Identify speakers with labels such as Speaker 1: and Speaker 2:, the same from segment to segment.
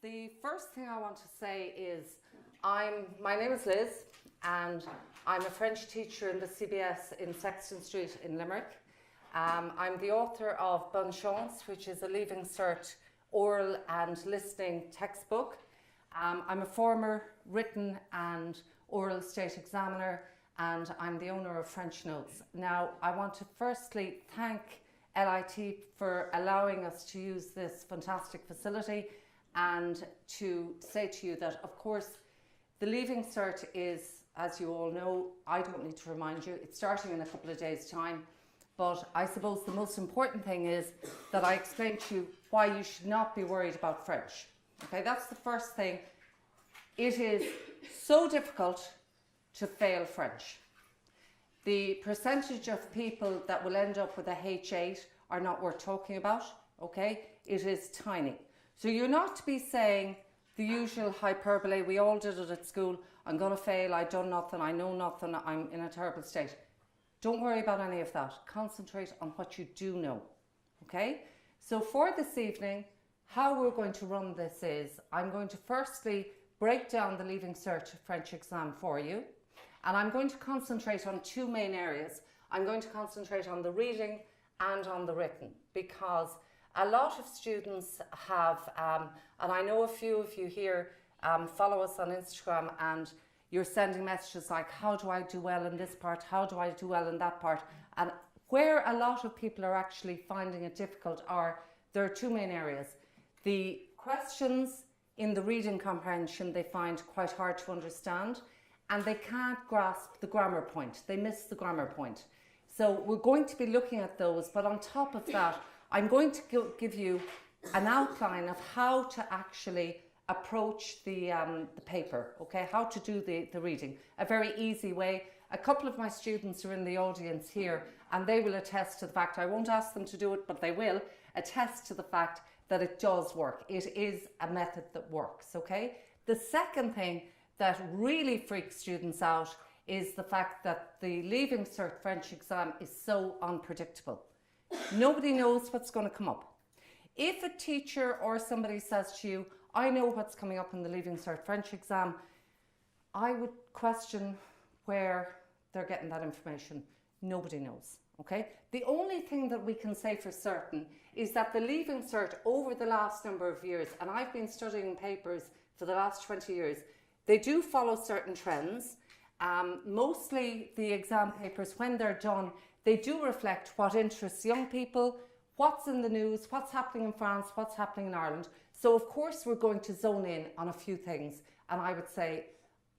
Speaker 1: The first thing I want to say is my name is Liz and I'm a French teacher in the CBS in Sexton Street in Limerick. I'm the author of Bonjour, which is a Leaving Cert oral and listening textbook. I'm a former written and oral state examiner, and I'm the owner of Frenchnotes. Now, I want to firstly thank LIT for allowing us to use this fantastic facility, and to say to you that, of course, the Leaving Cert is, as you all know, I don't need to remind you, it's starting in a couple of days' time. But I suppose the most important thing is that I explain to you why you should not be worried about French. Okay, that's the first thing. It is so difficult to fail French. The percentage of people that will end up with a H8 are not worth talking about, okay? It is tiny. So you're not to be saying the usual hyperbole, we all did it at school, I'm going to fail, I done nothing, I know nothing, I'm in a terrible state. Don't worry about any of that. Concentrate on what you do know, okay? So for this evening, how we're going to run this is, I'm going to firstly break down the Leaving Cert French Exam for you, and I'm going to concentrate on two main areas. I'm going to concentrate on the reading and on the written, because a lot of students have, and I know a few of you here follow us on Instagram, and you're sending messages like, how do I do well in this part? How do I do well in that part? And where a lot of people are actually finding it difficult there are two main areas. The questions in the reading comprehension they find quite hard to understand, and they can't grasp the grammar point. They miss the grammar point. So we're going to be looking at those, but on top of that, I'm going to give you an outline of how to actually approach the paper, okay? How to do the reading. A very easy way. A couple of my students are in the audience here, and they will attest to the fact, I won't ask them to do it, but they will attest to the fact that it does work. It is a method that works, okay? The second thing that really freaks students out is the fact that the Leaving Cert French exam is so unpredictable. Nobody knows what's going to come up. If a teacher or somebody says to you, I know what's coming up in the Leaving Cert French exam, I would question where they're getting that information. Nobody knows, okay? The only thing that we can say for certain is that the Leaving Cert over the last number of years, and I've been studying papers for the last 20 years, they do follow certain trends. Mostly the exam papers, when they're done, they do reflect what interests young people, what's in the news, what's happening in France, what's happening in Ireland. So of course we're going to zone in on a few things, and I would say,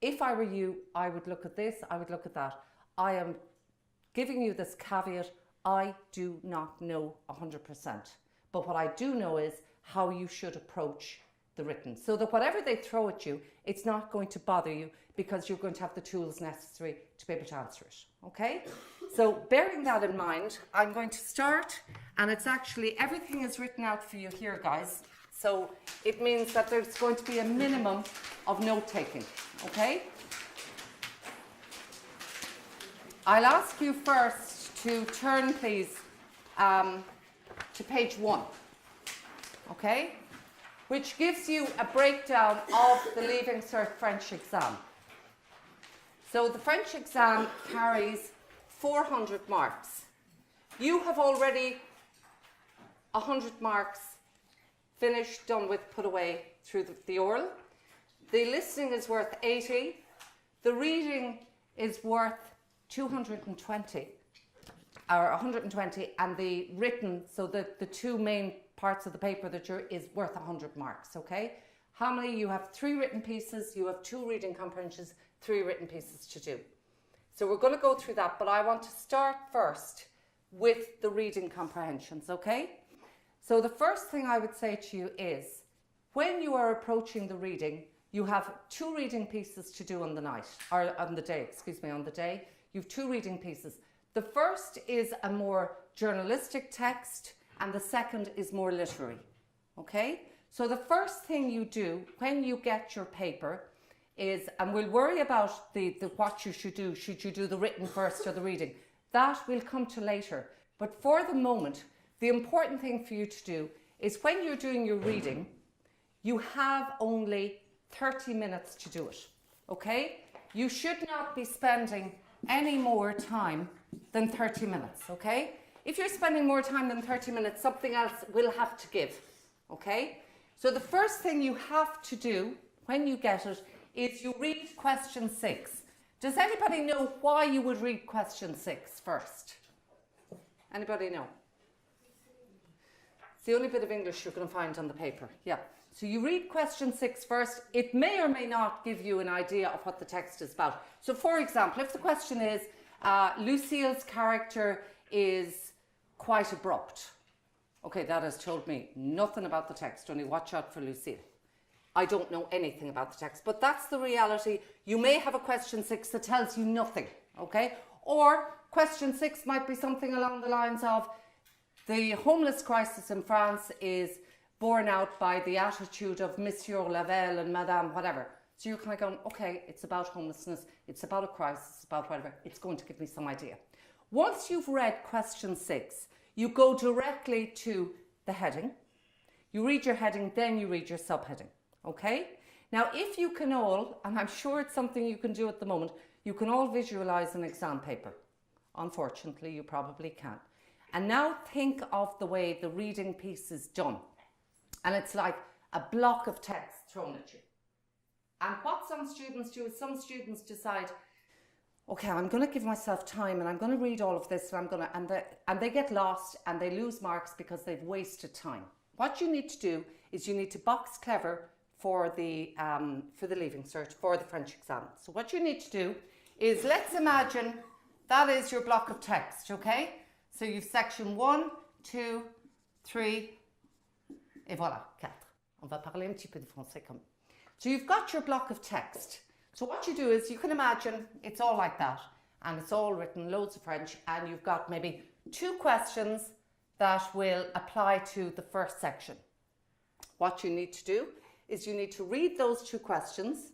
Speaker 1: if I were you, I would look at this, I would look at that. I am giving you this caveat, I do not know 100%. But what I do know is how you should approach the written, so that whatever they throw at you, it's not going to bother you, because you're going to have the tools necessary to be able to answer it, okay? So bearing that in mind, I'm going to start, and it's actually, everything is written out for you here, guys. So it means that there's going to be a minimum of note-taking, okay? I'll ask you first to turn, please, to page 1, okay? Which gives you a breakdown of the Leaving Cert French exam. So the French exam carries 400 marks. You have already 100 marks finished, done with, put away through the oral. The listening is worth 80. The reading is worth 220, or 120, and the written, so the two main parts of the paper that is worth 100 marks, okay? How many? You have 3 written pieces, you have 2 reading comprehensions, 3 written pieces to do. So we're going to go through that, but I want to start first with the reading comprehensions, okay? So the first thing I would say to you is, when you are approaching the reading, you have 2 reading pieces to do on the night, or on the day, excuse me, on the day. You have 2 reading pieces. The first is a more journalistic text, and the second is more literary, okay? So the first thing you do when you get your paper is, and we'll worry about the what you should you do the written first or the reading? That will come to later. But for the moment, the important thing for you to do is, when you're doing your reading, you have only 30 minutes to do it, okay? You should not be spending any more time than 30 minutes, okay? If you're spending more time than 30 minutes, something else will have to give, okay? So the first thing you have to do when you get it is you read question 6. Does anybody know why you would read question 6 first? Anybody know? It's the only bit of English you're going to find on the paper. Yeah. So you read question 6 first. It may or may not give you an idea of what the text is about. So for example, if the question is, Lucille's character is quite abrupt. Okay, that has told me nothing about the text, only watch out for Lucille. I don't know anything about the text, but that's the reality. You may have a question 6 that tells you nothing, okay? Or question 6 might be something along the lines of, the homeless crisis in France is borne out by the attitude of Monsieur Lavelle and Madame whatever. So you're kind of going, okay, it's about homelessness, it's about a crisis, it's about whatever. It's going to give me some idea. Once you've read question 6, you go directly to the heading. You read your heading, then you read your subheading, okay? Now, if you can all, and I'm sure it's something you can do at the moment, you can all visualize an exam paper. Unfortunately, you probably can't. And now think of the way the reading piece is done. And it's like a block of text thrown at you. And what some students do is some students decide, okay, I'm going to give myself time and I'm going to read all of this and they get lost and they lose marks because they've wasted time. What you need to do is you need to box clever for the Leaving Cert, for the French exam. So what you need to do is, let's imagine that is your block of text, okay? So you've section 1, 2, 3, et voilà, 4. On va parler un petit peu de français comme. So you've got your block of text. So what you do is, you can imagine it's all like that, and it's all written, loads of French, and you've got maybe 2 questions that will apply to the first section. What you need to do is you need to read those 2 questions,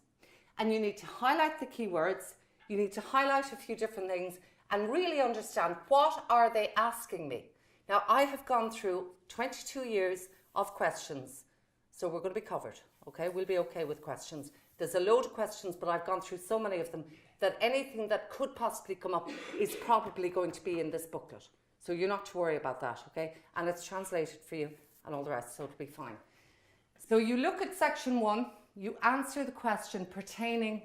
Speaker 1: and you need to highlight the keywords, you need to highlight a few different things, and really understand, what are they asking me? Now, I have gone through 22 years of questions, so we're going to be covered, okay? We'll be okay with questions. There's a load of questions, but I've gone through so many of them that anything that could possibly come up is probably going to be in this booklet. So you're not to worry about that, okay? And it's translated for you and all the rest, so it'll be fine. So you look at section 1, you answer the question pertaining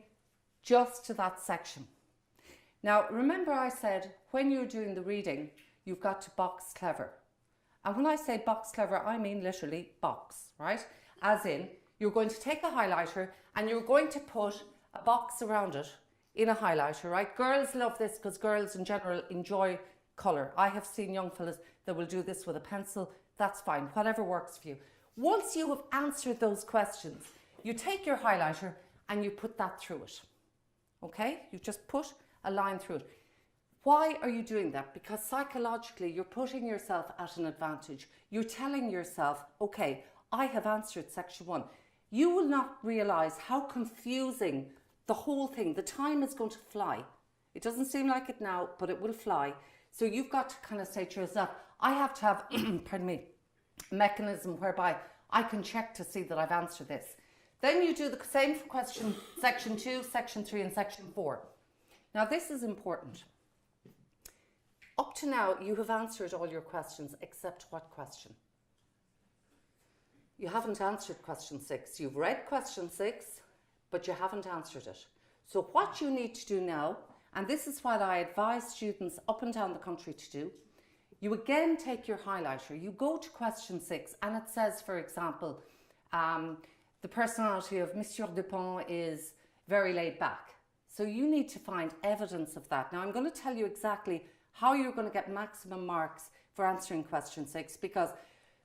Speaker 1: just to that section. Now, remember I said when you're doing the reading, you've got to box clever. And when I say box clever, I mean literally box, right? As in, you're going to take a highlighter and you're going to put a box around it in a highlighter, right? Girls love this because girls in general enjoy colour. I have seen young fellas that will do this with a pencil. That's fine, whatever works for you. Once you have answered those questions, you take your highlighter and you put that through it, okay? You just put a line through it. Why are you doing that? Because psychologically, you're putting yourself at an advantage. You're telling yourself, okay, I have answered section 1. You will not realise how confusing the whole thing, the time is going to fly. It doesn't seem like it now, but it will fly. So you've got to kind of say to yourself, I have to have, pardon me, a mechanism whereby I can check to see that I've answered this. Then you do the same for question section 2, section 3 and section 4. Now this is important. Up to now, you have answered all your questions except what question? You haven't answered question 6. You've read question 6, but you haven't answered it. So what you need to do now, and this is what I advise students up and down the country to do, you again take your highlighter, you go to question 6, and it says, for example, the personality of Monsieur Dupont is very laid back. So you need to find evidence of that. Now I'm going to tell you exactly how you're going to get maximum marks for answering question 6, because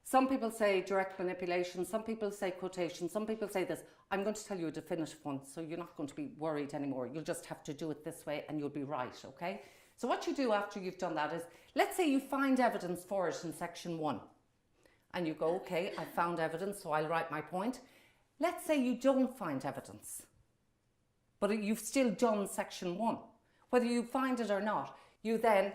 Speaker 1: some people say direct manipulation, some people say quotation, some people say this. I'm going to tell you a definitive one, so you're not going to be worried anymore. You'll just have to do it this way and you'll be right, okay? So what you do after you've done that is, let's say you find evidence for it in section 1. And you go, okay, I found evidence, so I'll write my point. Let's say you don't find evidence, but you've still done section 1. Whether you find it or not, you then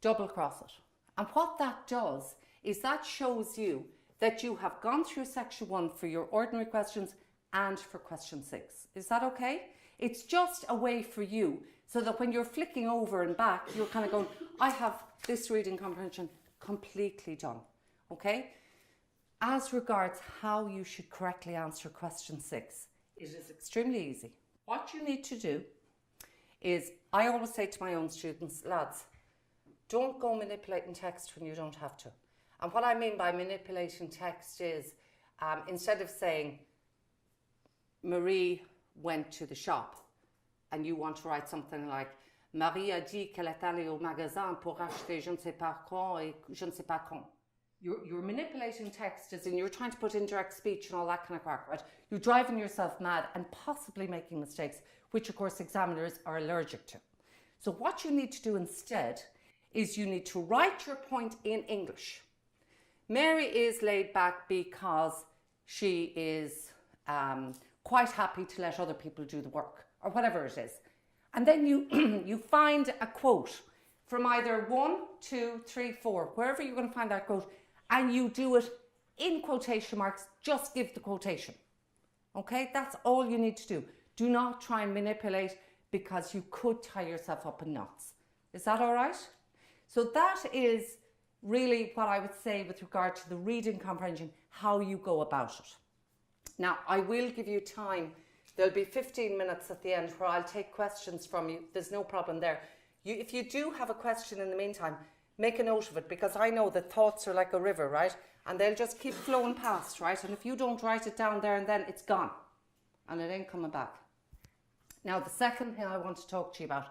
Speaker 1: double cross it. And what that does is that shows you that you have gone through section 1 for your ordinary questions and for question 6. Is that okay? It's just a way for you so that when you're flicking over and back, you're kind of going, I have this reading comprehension completely done, okay? As regards how you should correctly answer question 6, it is extremely easy. What you need to do is, I always say to my own students, lads, don't go manipulating text when you don't have to. And what I mean by manipulating text is, instead of saying, Marie went to the shop, and you want to write something like, Marie a dit qu'elle est allée au magasin pour acheter je ne sais pas quoi et je ne sais pas quand. You're manipulating text as in you're trying to put indirect speech and all that kind of crap, right? You're driving yourself mad and possibly making mistakes, which of course examiners are allergic to. So what you need to do instead is you need to write your point in English. Mary is laid back because she is quite happy to let other people do the work, or whatever it is. And then you, you find a quote from either 1, 2, 3, 4, wherever you're going to find that quote, and you do it in quotation marks, just give the quotation. Okay, that's all you need to do. Do not try and manipulate because you could tie yourself up in knots. Is that all right? So that is really what I would say with regard to the reading comprehension, how you go about it. Now, I will give you time. There'll be 15 minutes at the end where I'll take questions from you. There's no problem there. If you do have a question in the meantime, make a note of it, because I know that thoughts are like a river, right? And they'll just keep flowing past, right? And if you don't write it down there and then, it's gone. And it ain't coming back. Now, the second thing I want to talk to you about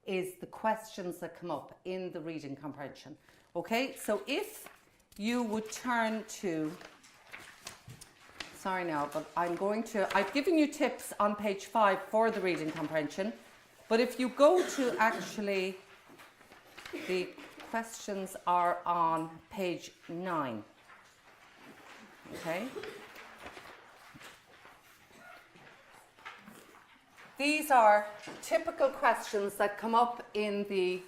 Speaker 1: is the questions that come up in the reading comprehension. Okay, so if you would turn to, sorry now, but I've given you tips on page 5 for the reading comprehension, but if you go to actually, the questions are on page 9, okay? These are typical questions that come up in the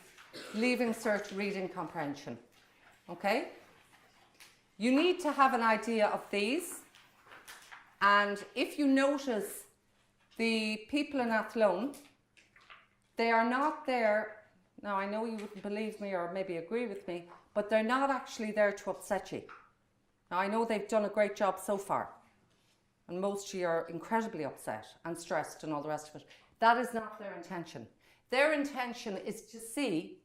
Speaker 1: Leaving Cert reading comprehension, okay? You need to have an idea of these, and if you notice the people in Athlone, they are not there. Now, I know you wouldn't believe me or maybe agree with me, but they're not actually there to upset you. Now, I know they've done a great job so far, and most of you are incredibly upset and stressed and all the rest of it. That is not their intention. Their intention is to see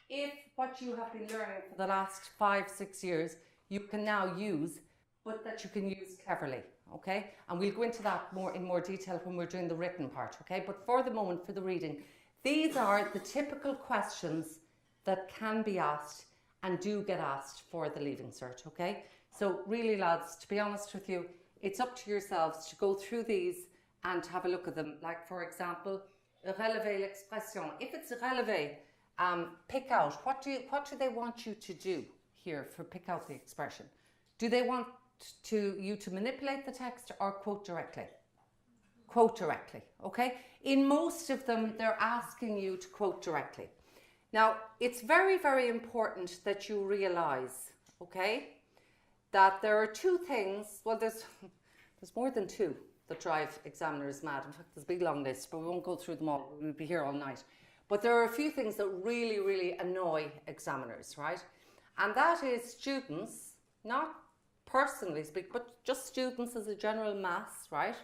Speaker 1: if what you have been learning for the last 5, 6 years, you can now use, but that you can use cleverly, okay? And we'll go into that in more detail when we're doing the written part, okay? But for the moment, for the reading, these are the typical questions that can be asked and do get asked for the Leaving Cert, okay? So really, lads, to be honest with you, it's up to yourselves to go through these and to have a look at them. Like, for example, relever l'expression. If it's relever, pick out, what do they want you to do here for pick out the expression? Do they want you to manipulate the text or quote directly? Quote directly, okay? In most of them, they're asking you to quote directly. Now, it's very, very important that you realize, okay, that there are 2 things, well, there's more than 2 that drive examiners mad. In fact, there's a big long list, but we won't go through them all. We'll be here all night. But there are a few things that really, really annoy examiners, right? And that is students, not personally speak, but just students as a general mass, right?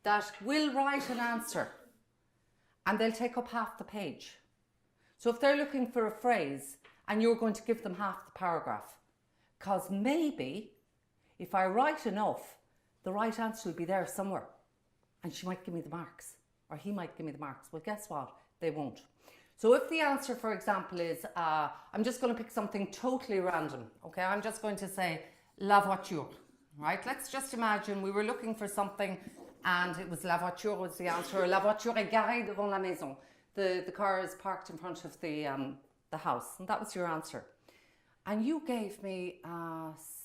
Speaker 1: That will write an answer and they'll take up half the page. So if they're looking for a phrase and you're going to give them half the paragraph, because maybe if I write enough, the right answer will be there somewhere and she might give me the marks or he might give me the marks. Well, guess what? They won't. So if the answer, for example, is, I'm just going to pick something totally random, okay? I'm just going to say, la voiture, right? Let's just imagine we were looking for something and it was la voiture was the answer. La voiture est garée devant la maison. The car is parked in front of the house, and that was your answer. And you gave me,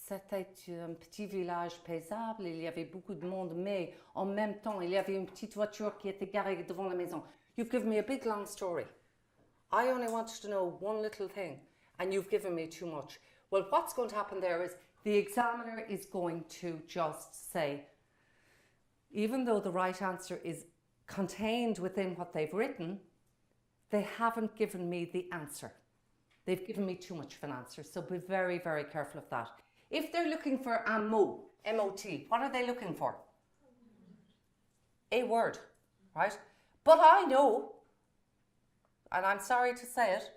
Speaker 1: c'était un petit village paisible, il y avait beaucoup de monde, mais en même temps, il y avait une petite voiture qui était garée devant la maison. You've given me a big long story. I only wanted to know one little thing, and you've given me too much. Well, what's going to happen there is the examiner is going to just say, even though the right answer is contained within what they've written, they haven't given me the answer. They've given me too much of an answer. So be very, very careful of that. If they're looking for un mot, M-O-T, what are they looking for? A word, right? But I know, and I'm sorry to say it,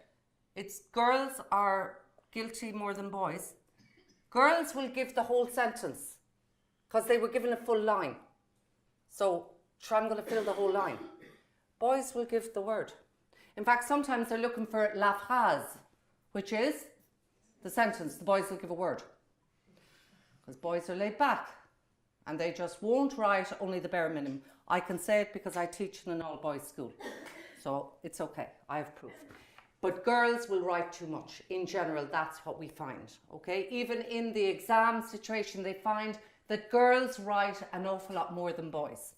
Speaker 1: it's girls are guilty more than boys. Girls will give the whole sentence because they were given a full line. So I'm going to fill the whole line. Boys will give the word. In fact, sometimes they're looking for la phrase, which is the sentence. The boys will give a word. Because boys are laid back and they just won't write only the bare minimum. I can say it because I teach in an all-boys school. So it's okay. I have proof. But girls will write too much. In general, that's what we find. Okay? Even in the exam situation, they find that girls write an awful lot more than boys.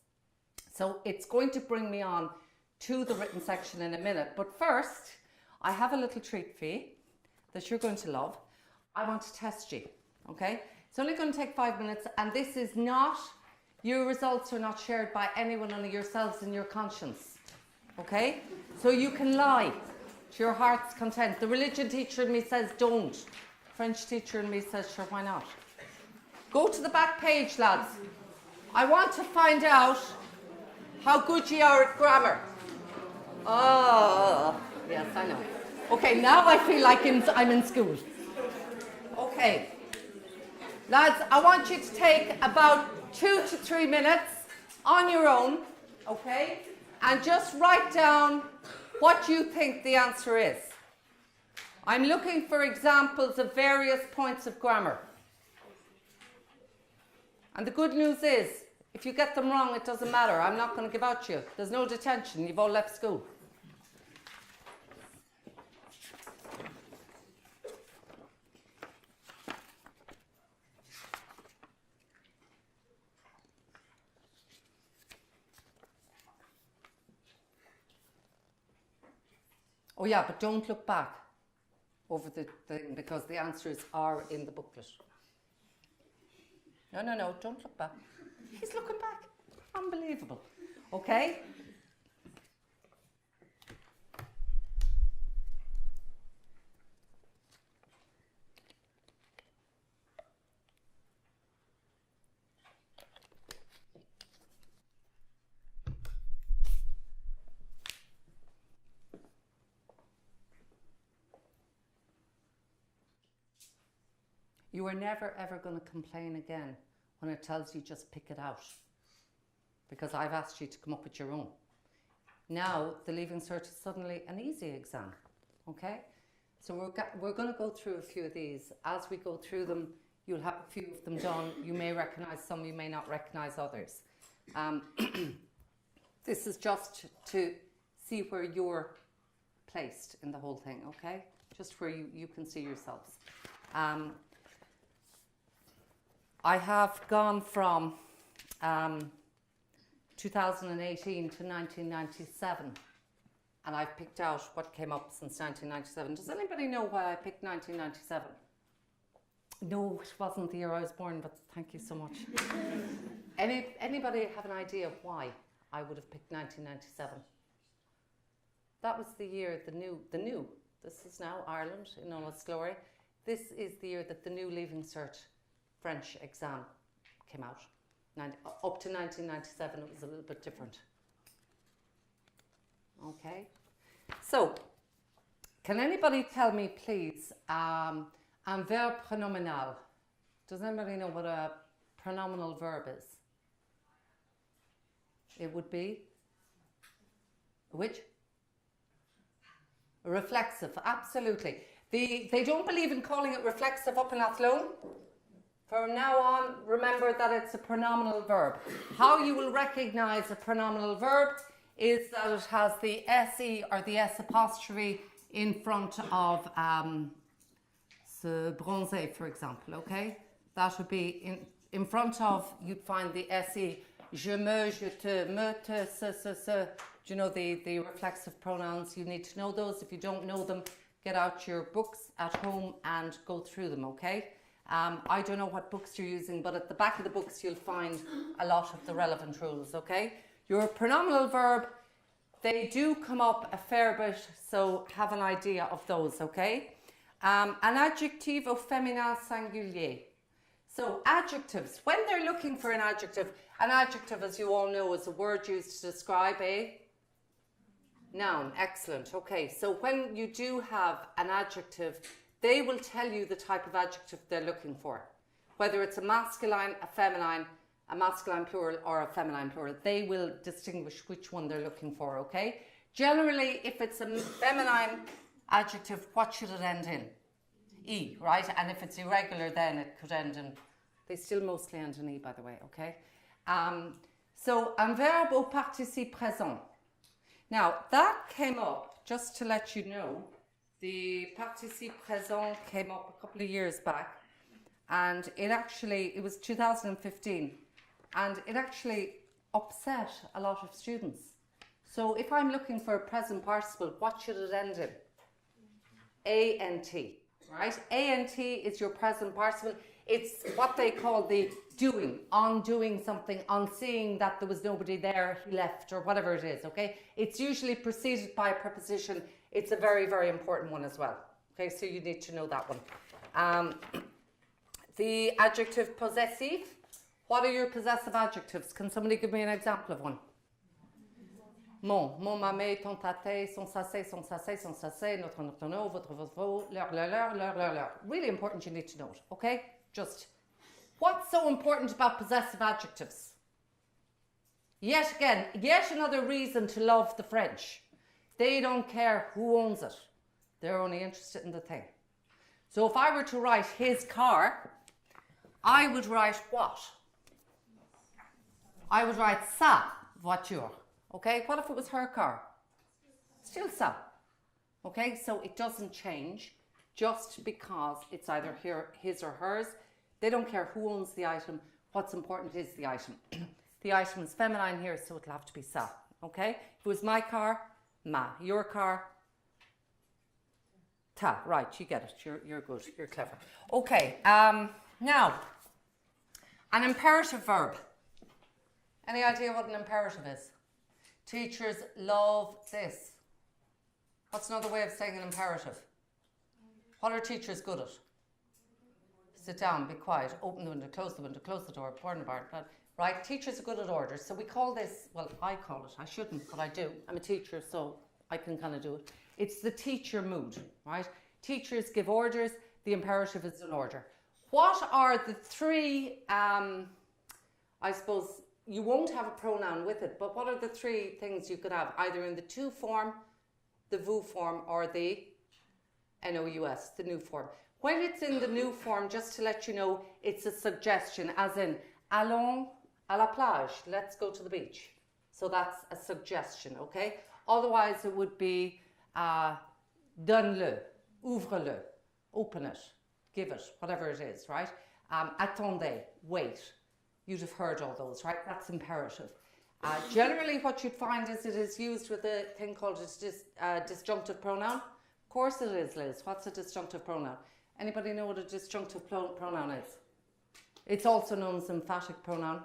Speaker 1: So it's going to bring me on to the written section in a minute. But first, I have a little treat for you that you're going to love. I want to test you, okay? It's only going to take 5 minutes, and this is not, your results are not shared by anyone only yourselves and your conscience, okay? So you can lie to your heart's content. The religion teacher in me says don't. French teacher in me says sure, why not? Go to the back page, lads. I want to find out how good you are at grammar. Oh, yes, I know. Okay, now I feel like I'm in school. Okay. Lads, I want you to take about 2 to 3 minutes on your own, okay? And just write down what you think the answer is. I'm looking for examples of various points of grammar. And the good news is, if you get them wrong, it doesn't matter. I'm not going to give out to you. There's no detention. You've all left school. Oh yeah, but don't look back over the thing because the answers are in the booklet. No, don't look back. He's looking back. Unbelievable. Okay? You are never ever going to complain again when it tells you just pick it out, because I've asked you to come up with your own. Now the Leaving Cert is suddenly an easy exam, okay? So we're going to go through a few of these. As we go through them, you'll have a few of them done. You may recognise some, you may not recognise others. This is just to see where you're placed in the whole thing, okay? Just where you can see yourselves. I have gone from 2018 to 1997, and I've picked out what came up since 1997. Does anybody know why I picked 1997? No, it wasn't the year I was born, but thank you so much. Anybody have an idea of why I would have picked 1997? That was the year the new, this is now Ireland in all its glory. This is the year that the new Leaving Cert French Exam came out. Up to 1997 it was a little bit different. Okay, so can anybody tell me please un verbe pronominal? Does anybody know what a pronominal verb is? It would be which? A reflexive, absolutely. They don't believe in calling it reflexive up in Athlone. From now on, remember that it's a pronominal verb. How you will recognise a pronominal verb is that it has the SE or the S apostrophe in front of se bronzer, for example, okay? That would be in front of, you'd find the SE, je me, je te, me, te, se. Do you know the reflexive pronouns? You need to know those. If you don't know them, get out your books at home and go through them, okay? I don't know what books you're using, but at the back of the books you'll find a lot of the relevant rules, okay? Your pronominal verb, they do come up a fair bit, so have an idea of those, okay? An adjective au féminin singulier. So adjectives, when they're looking for an adjective, as you all know, is a word used to describe a noun. Excellent. Okay, so when you do have an adjective, they will tell you the type of adjective they're looking for. Whether it's a masculine, a feminine, a masculine plural or a feminine plural, they will distinguish which one they're looking for, okay? Generally, if it's a feminine adjective, what should it end in? E, right? And if it's irregular, then it could end in, they still mostly end in E, by the way, okay? So, un verbe au participe présent. Now, that came up, just to let you know, the participe présent came up a couple of years back, and it was 2015, and it actually upset a lot of students. So if I'm looking for a present participle, what should it end in? A-N-T, right? A-N-T is your present participle. It's what they call the doing, on doing something, on seeing that there was nobody there, he left, or whatever it is, okay? It's usually preceded by a preposition. It's a very, very important one as well, okay? So you need to know that one. The adjective possessive. What are your possessive adjectives? Can somebody give me an example of one? Mon, ma mère, ton tate, son sasé, notre, no, votre, leur. Really important, you need to know it, okay? Just, what's so important about possessive adjectives? Yet again, yet another reason to love the French. They don't care who owns it. They're only interested in the thing. So if I were to write his car, I would write what? I would write sa voiture. Okay, what if it was her car? Still sa. Okay, so it doesn't change just because it's either his or hers. They don't care who owns the item. What's important is the item. The item is feminine here, so it'll have to be sa. Okay, if it was my car, ma. Your car, ta. Right, you get it. You're good. You're clever. Okay, now, an imperative verb. Any idea what an imperative is? Teachers love this. What's another way of saying an imperative? What are teachers good at? Sit down, be quiet, open the window, close the door, pour in the bar. Right, teachers are good at orders. So we call this, well, I call it, I shouldn't, but I do. I'm a teacher, so I can kind of do it. It's the teacher mood, right? Teachers give orders, the imperative is an order. What are the three, I suppose, you won't have a pronoun with it, but what are the three things you could have, either in the to form, the vous form, or the nous, the nous form? When it's in the nous form, just to let you know, it's a suggestion, as in, allons à la plage, let's go to the beach. So that's a suggestion, okay? Otherwise, it would be donne-le, ouvre-le, open it, give it, whatever it is, right? Attendez, wait. You'd have heard all those, right? That's imperative. Generally, what you'd find is it is used with a thing called a disjunctive pronoun. Of course it is, Liz. What's a disjunctive pronoun? Anybody know what a disjunctive pronoun is? It's also known as emphatic pronoun,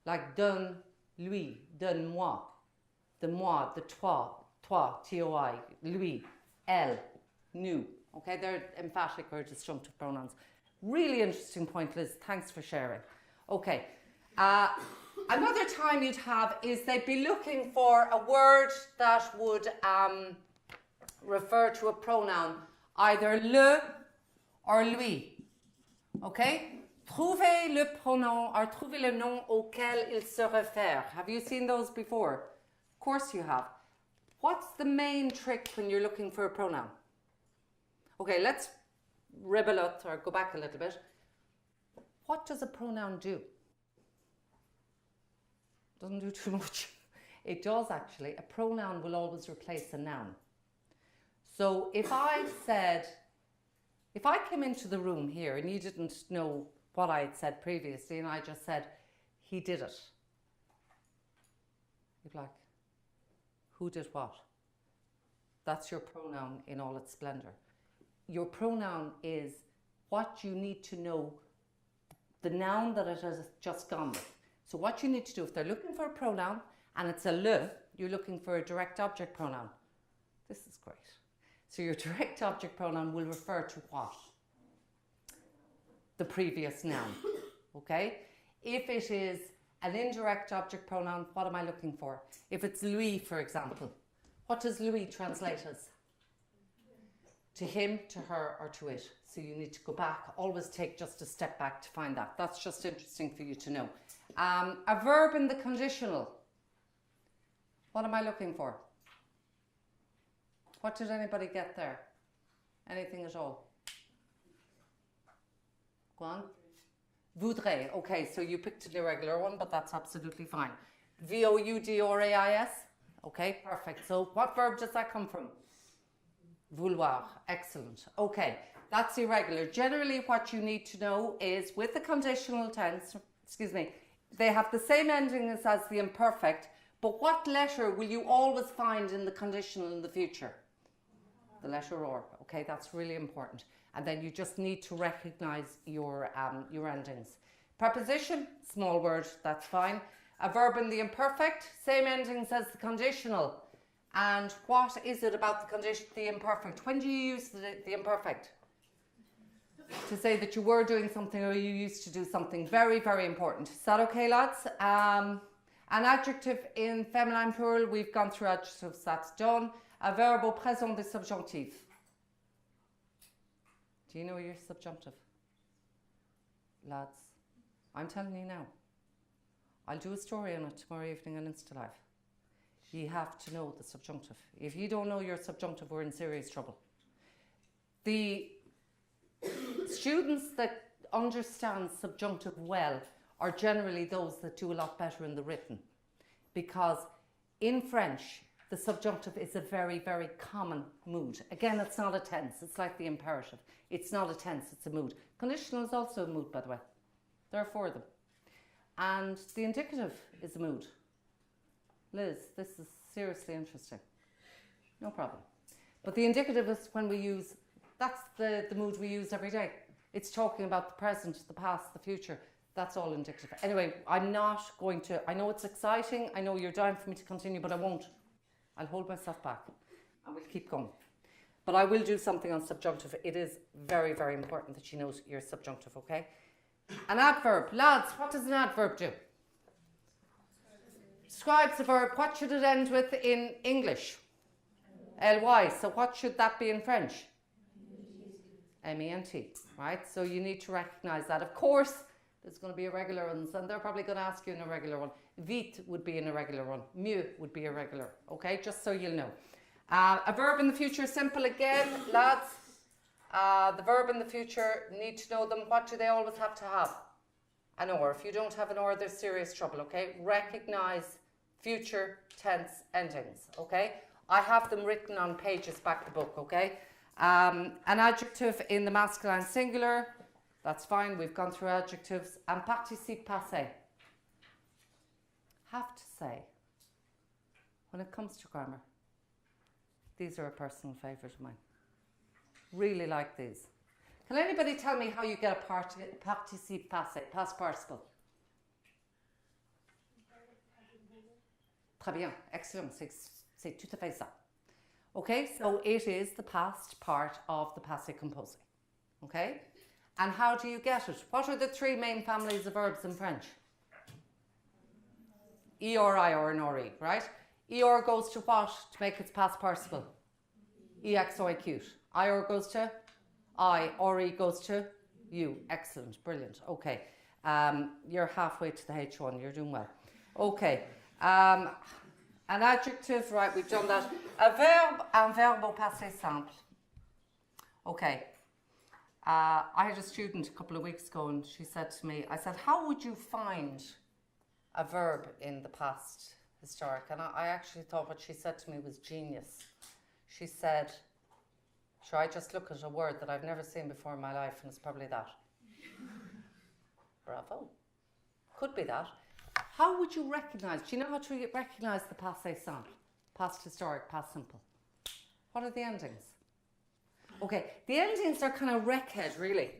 Speaker 1: like donne-lui, donne-moi, the moi, the toi, toi, lui, elle, nous. Okay, they're emphatic or disjunctive pronouns. Really interesting point, Liz. Thanks for sharing. Okay, another time you'd have is they'd be looking for a word that would refer to a pronoun, either le or lui. Okay? Trouvez le pronom or trouvez le nom auquel il se réfère. Have you seen those before? Of course you have. What's the main trick when you're looking for a pronoun? Okay, let's rebelote or go back a little bit. What does a pronoun do? Doesn't do too much. It does actually. A pronoun will always replace a noun. So if I came into the room here and you didn't know what I had said previously and I just said, he did it. You'd be like, who did what? That's your pronoun in all its splendor. Your pronoun is what you need to know, the noun that it has just gone with. So what you need to do, if they're looking for a pronoun and it's a le, you're looking for a direct object pronoun. This is great. So your direct object pronoun will refer to what? The previous noun, okay? If it is an indirect object pronoun, what am I looking for? If it's lui, for example, what does lui translate as? To him, to her, or to it. So you need to go back, always take just a step back to find that. That's just interesting for you to know. A verb in the conditional. What am I looking for? What did anybody get there? Anything at all? Go on. Voudrais. Okay, so you picked an irregular one, but that's absolutely fine. V-O-U-D-R-A-I-S. Okay, perfect. So what verb does that come from? Vouloir. Excellent. Okay, that's irregular. Generally, what you need to know is with the conditional tense, they have the same endings as the imperfect, but what letter will you always find in the conditional in the future? The letter or. Okay, that's really important. And then you just need to recognize your endings. Preposition, small word, that's fine. A verb in the imperfect, same endings as the conditional. And what is it about the imperfect? When do you use the imperfect? To say that you were doing something or you used to do something. Very, very important. Is that okay, lads? An adjective in feminine plural, we've gone through adjectives, that's done. A verb au présent de subjonctif. Do you know your subjunctive? Lads, I'm telling you now. I'll do a story on it tomorrow evening on Insta Live. You have to know the subjunctive. If you don't know your subjunctive, we're in serious trouble. The students that understand subjunctive well are generally those that do a lot better in the written. Because in French, the subjunctive is a very, very common mood. Again, it's not a tense. It's like the imperative. It's not a tense, it's a mood. Conditional is also a mood, by the way. There are four of them. And the indicative is a mood. Liz, this is seriously interesting. No problem. But the indicative is when we use, that's the mood we use every day. It's talking about the present, the past, the future. That's all indicative. Anyway, I'm not going to, I know it's exciting. I know you're dying for me to continue, but I won't. I'll hold myself back and we'll keep going. But I will do something on subjunctive. It is very, very important that you know your subjunctive, okay? An adverb. Lads, what does an adverb do? Describes a verb. What should it end with in English? Ly. So what should that be in French? ment, right? So you need to recognize that. Of course, there's going to be irregular ones, and they're probably going to ask you an irregular one. Vite would be an irregular one. Mieux would be irregular, okay? Just so you'll know. A verb in the future, simple again, lads. The verb in the future, need to know them. What do they always have to have? An or. If you don't have an or, there's serious trouble, okay? Recognize future tense endings, okay? I have them written on pages back the book, okay? An adjective in the masculine singular, that's fine, we've gone through adjectives. And participe passé. Have to say, when it comes to grammar, these are a personal favourite of mine. Really like these. Can anybody tell me how you get a participe passé, past participle? Très bien, excellent, c'est tout à fait ça. Okay, so it is the past part of the passé composé. Okay, and how do you get it? What are the three main families of verbs in French? ER, IR, and RE, right? ER goes to what to make its past participle? EX, OI, cute. IR goes to I, RE goes to you. Excellent, brilliant. Okay, you're halfway to the H1, you're doing well. Okay, an adjective, right, we've done that. A verb, un verbe au passé simple. Okay, I had a student a couple of weeks ago and she said to me, I said, how would you find a verb in the past historic? And I actually thought what she said to me was genius. She said, sure, I just look at a word that I've never seen before in my life and it's probably that. Bravo. Could be that. How would you recognise? Do you know how to recognise the passé simple? Past historic, past simple. What are the endings? Okay, the endings are kind of wreckhead, really.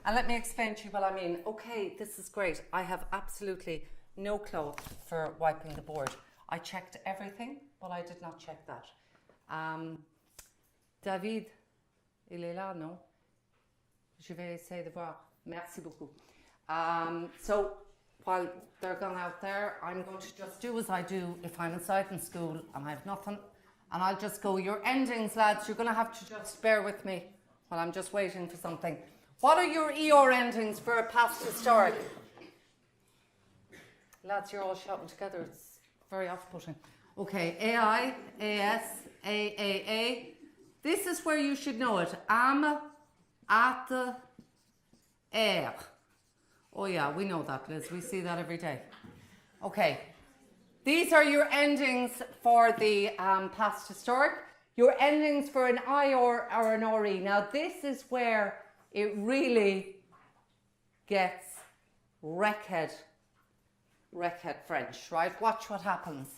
Speaker 1: And let me explain to you what I mean. Okay, this is great. I have absolutely no cloth for wiping the board. I checked everything, but I did not check that. David, il est là, non? Je vais essayer de voir. Merci beaucoup. So while they're gone out there, I'm going to just do as I do if I'm inside in school and I have nothing. And I'll just go, your endings, lads, you're going to have to just bear with me while I'm just waiting for something. What are your ER endings for past historic? Lads, you're all shouting together. It's very off-putting. Okay, AI, AS, AAA. This is where you should know it. Am, at, air. Oh yeah, we know that, Liz. We see that every day. Okay. These are your endings for the past historic. Your endings for an I or an RE. Now this is where it really gets wreckhead French, right? Watch what happens.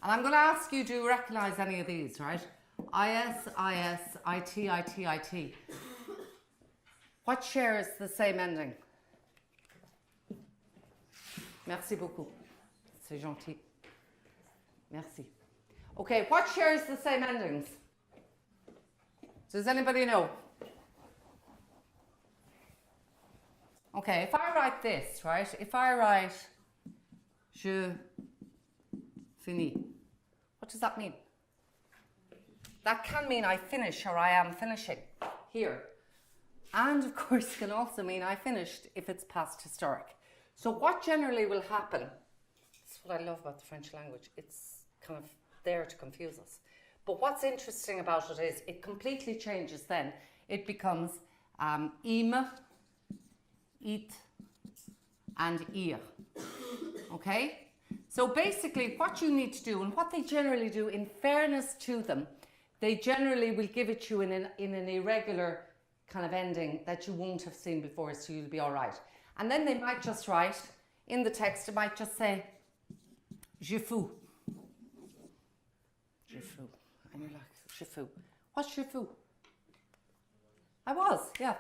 Speaker 1: And I'm going to ask you, do you recognise any of these, right? IS, IS, IT, IT, IT. What shares the same ending? Merci beaucoup. C'est gentil. Merci. Okay, what shares the same endings? Does anybody know? Okay, if I write this, right? If I write je finis, what does that mean? That can mean I finish or I am finishing here. And of course it can also mean I finished if it's past historic. So what generally will happen, this is what I love about the French language, it's kind of there to confuse us. But what's interesting about it is it completely changes then. It becomes im, it, and ir. Okay? So basically what you need to do, and what they generally do, in fairness to them, they generally will give it to you in an irregular kind of ending that you won't have seen before, so you'll be all right. And then they might just write, in the text, it might just say, je fous. Je fous. And you're like, je fous. What's je fous? I was, yeah.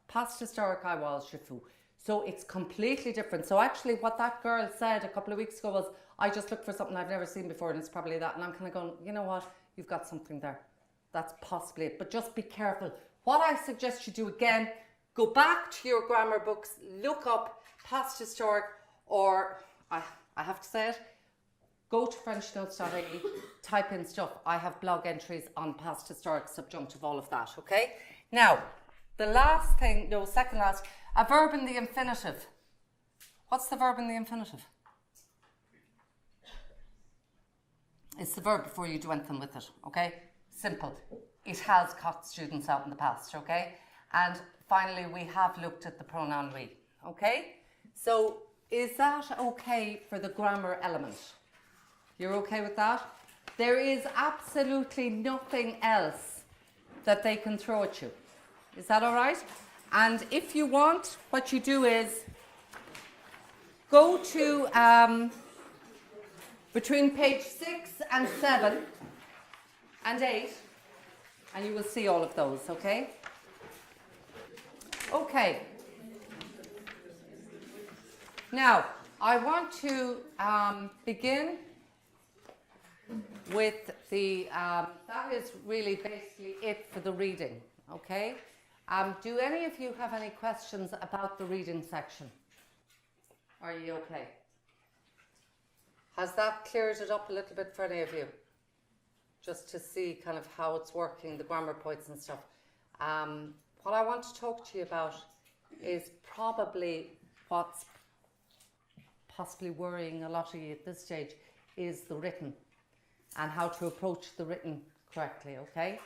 Speaker 1: Past historic, I was, je fous. So it's completely different. So actually what that girl said a couple of weeks ago was, I just looked for something I've never seen before and it's probably that. And I'm kind of going, you know what? You've got something there. That's possibly it. But just be careful. What I suggest you do again, go back to your grammar books, look up past historic, or I have to say it, go to Frenchnotes.ie, type in stuff. I have blog entries on past historic, subjunctive, all of that, okay? Now, the last thing, no, second last, a verb in the infinitive. What's the verb in the infinitive? It's the verb before you do anything with it, okay? Simple. It has caught students out in the past, okay? And finally, we have looked at the pronoun we, okay? So is that okay for the grammar element? You're okay with that? There is absolutely nothing else that they can throw at you. Is that all right? And if you want, what you do is go to between page 6 and 7 and 8, and you will see all of those, okay? Okay. Now, I want to begin with the, that is really basically it for the reading, okay? Do any of you have any questions about the reading section? Are you okay? Has that cleared it up a little bit for any of you? Just to see kind of how it's working, the grammar points and stuff. What I want to talk to you about is probably what's possibly worrying a lot of you at this stage is the written and how to approach the written correctly, okay?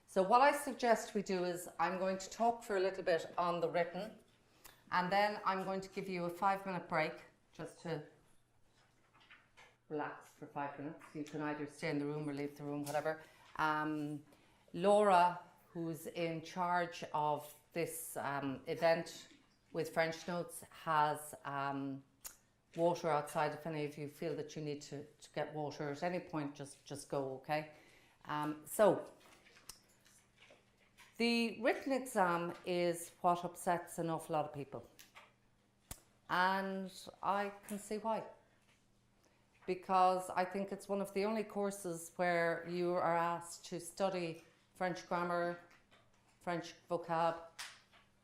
Speaker 1: So what I suggest we do is I'm going to talk for a little bit on the written, and then I'm going to give you a 5-minute break just to relax for 5 minutes. You can either stay in the room or leave the room, whatever. Laura, who's in charge of this event with Frenchnotes, has water outside. If any of you feel that you need to get water at any point, just go, okay? So, The written exam is what upsets an awful lot of people. And I can see why. Because I think it's one of the only courses where you are asked to study French grammar, French vocab,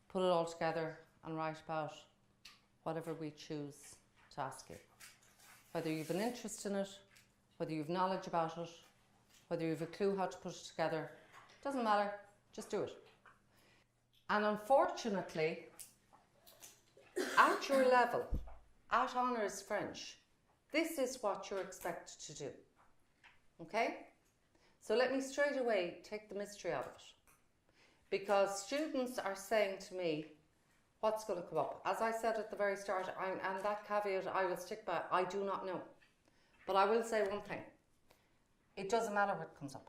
Speaker 1: put it all together and write about whatever we choose to ask you. Whether you have an interest in it, whether you have knowledge about it, whether you have a clue how to put it together, doesn't matter, just do it. And unfortunately, at your level, at Honours French, this is what you're expected to do. Okay? So let me straight away take the mystery out of it. Because students are saying to me, what's going to come up? As I said at the very start, and that caveat I will stick by, I do not know. But I will say one thing. It doesn't matter what comes up.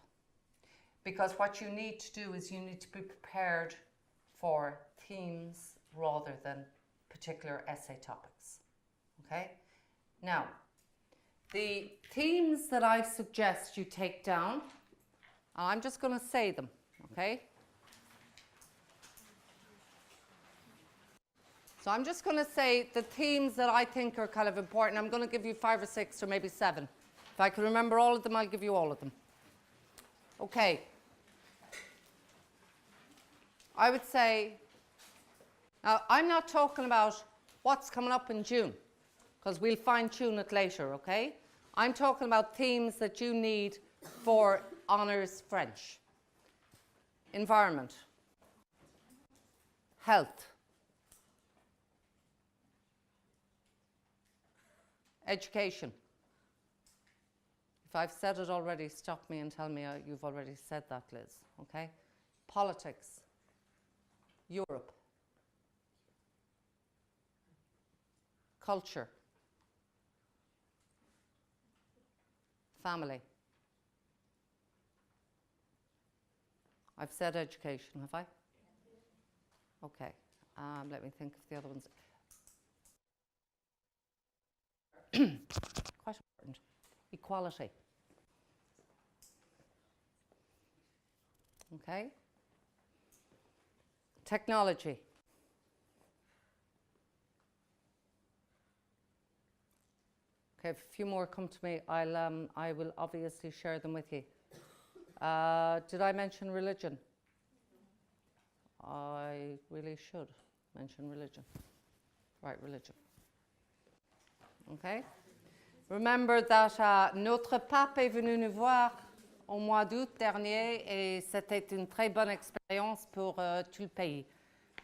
Speaker 1: Because what you need to do is you need to be prepared for themes rather than particular essay topics. Okay? Now, the themes that I suggest you take down, I'm just going to say them, okay? So I'm just going to say the themes that I think are kind of important. I'm going to give you 5 or 6 or maybe 7. If I can remember all of them, I'll give you all of them. Okay. I would say, now I'm not talking about what's coming up in June, because we'll fine-tune it later, okay? I'm talking about themes that you need for Honours French. Environment. Health. Education. If I've said it already, stop me and tell me you've already said that, Liz, okay? Politics. Europe. Culture. Family. I've said education, have I? Okay. Let me think of the other ones. Quite important. Equality. Okay. Technology. Okay, if a few more come to me, I will obviously share them with you. Did I mention religion? I really should mention religion. Right, religion. Okay. Remember that notre pape est venu nous voir au mois d'août dernier et c'était une très bonne expérience pour tout le pays.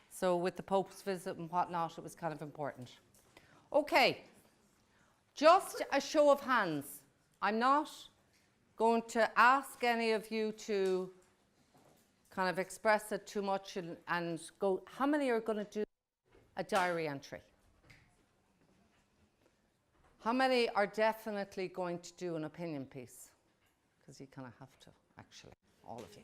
Speaker 1: So with the Pope's visit and whatnot, it was kind of important. Okay. Just a show of hands. I'm not going to ask any of you to kind of express it too much and go, how many are going to do a diary entry? How many are definitely going to do an opinion piece? Because you kind of have to, actually, all of you.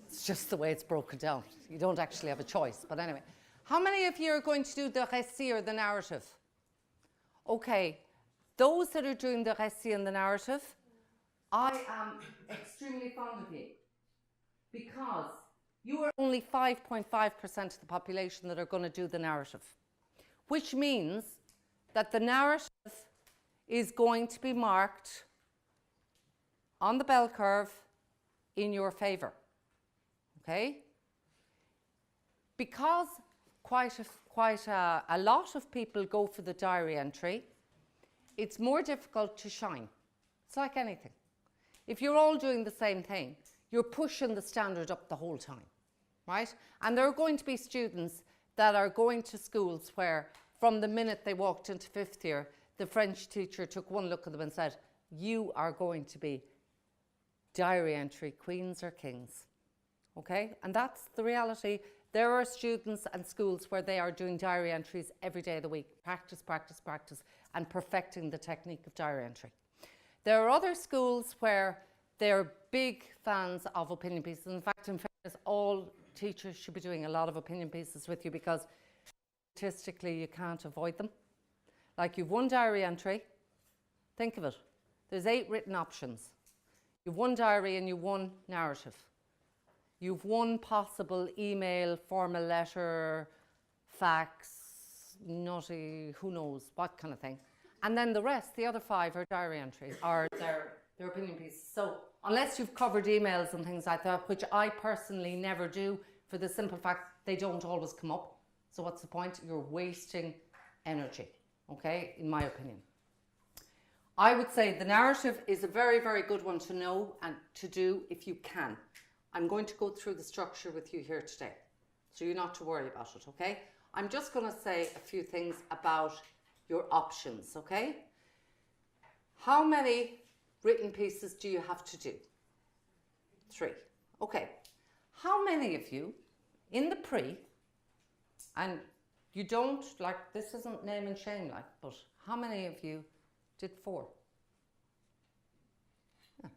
Speaker 1: It's just the way it's broken down. You don't actually have a choice. But anyway, how many of you are going to do the récit or the narrative? Okay, those that are doing the récit and the narrative, I am extremely fond of you because you are only 5.5% of the population that are going to do the narrative, which means that the narrative is going to be marked on the bell curve in your favour, okay? Because quite a lot of people go for the diary entry, it's more difficult to shine. It's like anything. If you're all doing the same thing, you're pushing the standard up the whole time, right? And there are going to be students that are going to schools where from the minute they walked into 5th year, the French teacher took one look at them and said, you are going to be diary entry queens or kings, okay? And that's the reality. There are students and schools where they are doing diary entries every day of the week. Practice, practice, practice, and perfecting the technique of diary entry. There are other schools where they're big fans of opinion pieces. In fact, in fairness, all teachers should be doing a lot of opinion pieces with you because statistically you can't avoid them. Like you've one diary entry, think of it. There's 8 written options. You've one diary and you've one narrative. You've one possible email, formal letter, fax, nutty, who knows, what kind of thing. And then the rest, the other 5 are diary entries, or their opinion pieces. So unless you've covered emails and things like that, which I personally never do, for the simple fact they don't always come up. So what's the point? You're wasting energy, okay, in my opinion. I would say the narrative is a very, very good one to know and to do if you can. I'm going to go through the structure with you here today, so you're not to worry about it, okay? I'm just going to say a few things about your options, okay? How many written pieces do you have to do? 3. Okay. How many of you in the pre, and you don't, like, this isn't name and shame, like, but how many of you did 4? Yeah.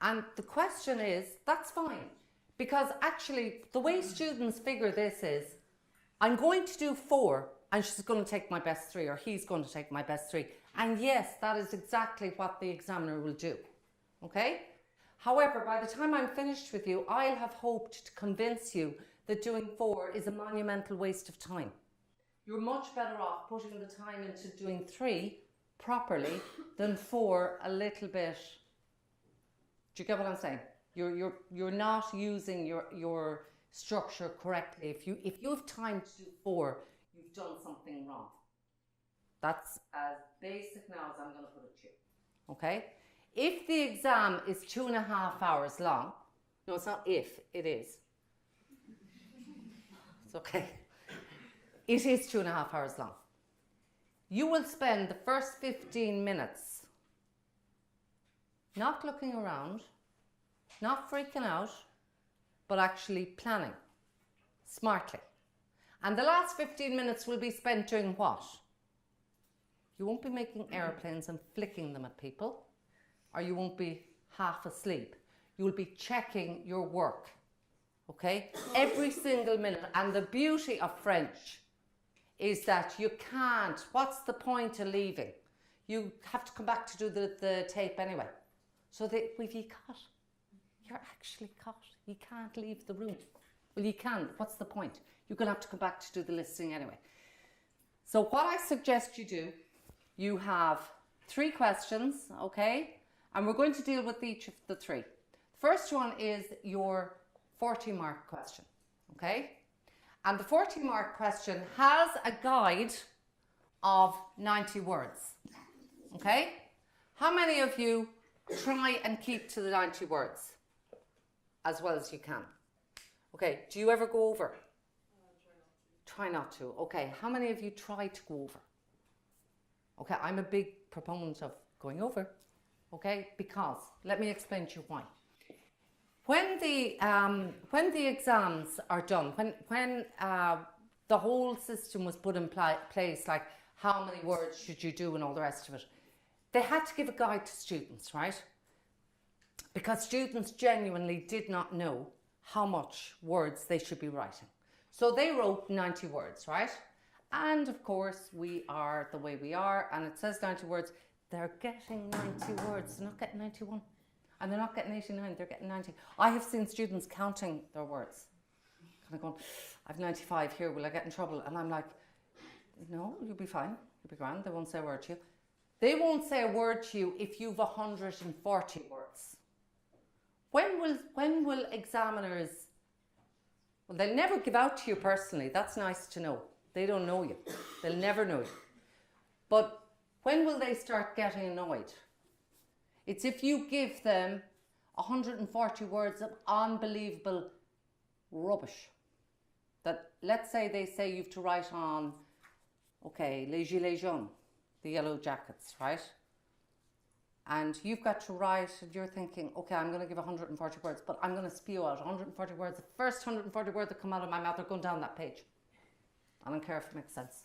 Speaker 1: And the question is, that's fine, because actually the way students figure this is, I'm going to do 4 and she's going to take my best 3, or he's going to take my best 3. And yes, that is exactly what the examiner will do, okay? However, by the time I'm finished with you, I'll have hoped to convince you that doing 4 is a monumental waste of time. You're much better off putting the time into doing 3 properly than 4 a little bit. Do you get what I'm saying? You're not using your structure correctly. If you have time to do 4, you've done something wrong. That's as basic now as I'm going to put it to you. Okay? If the exam is 2.5 hours long, no, it's not if, it is. It's okay. It is 2.5 hours long. You will spend the first 15 minutes not looking around, not freaking out, but actually planning smartly. And the last 15 minutes will be spent doing what? You won't be making airplanes and flicking them at people, or you won't be half asleep. You will be checking your work, okay? Every single minute. And the beauty of French is that you can't, what's the point of leaving? You have to come back to do the tape anyway. So if you caught, you're actually caught. You can't leave the room. Well, you can. What's the point? You're going to have to come back to do the listening anyway. So what I suggest you do, you have 3 questions, okay? And we're going to deal with each of the 3. First one is your 40-mark question, okay? And the 40-mark question has a guide of 90 words, okay? How many of you try and keep to the 90 words as well as you can? Okay, do you ever go over? Try not to. Okay, how many of you try to go over? Okay, I'm a big proponent of going over, okay? Because, let me explain to you why. When the exams are done, when the whole system was put in place, like how many words should you do and all the rest of it, they had to give a guide to students, right? Because students genuinely did not know how much words they should be writing. So they wrote 90 words, right? And of course, we are the way we are, and it says 90 words. They're getting 90 words, they're not getting 91. And they're not getting 89, they're getting 90. I have seen students counting their words. Kind of going, I have 95 here, will I get in trouble? And I'm like, no, you'll be fine, you'll be grand, they won't say a word to you. They won't say a word to you if you've 140 words. When will examiners, well, they'll never give out to you personally, that's nice to know. They don't know you, they'll never know you. But when will they start getting annoyed? It's if you give them 140 words of unbelievable rubbish. That, let's say they say you've to write on, okay, les gilets jaunes, the yellow jackets, right? And you've got to write, and you're thinking, okay, I'm going to give 140 words, but I'm going to spew out 140 words. The first 140 words that come out of my mouth are going down that page. I don't care if it makes sense.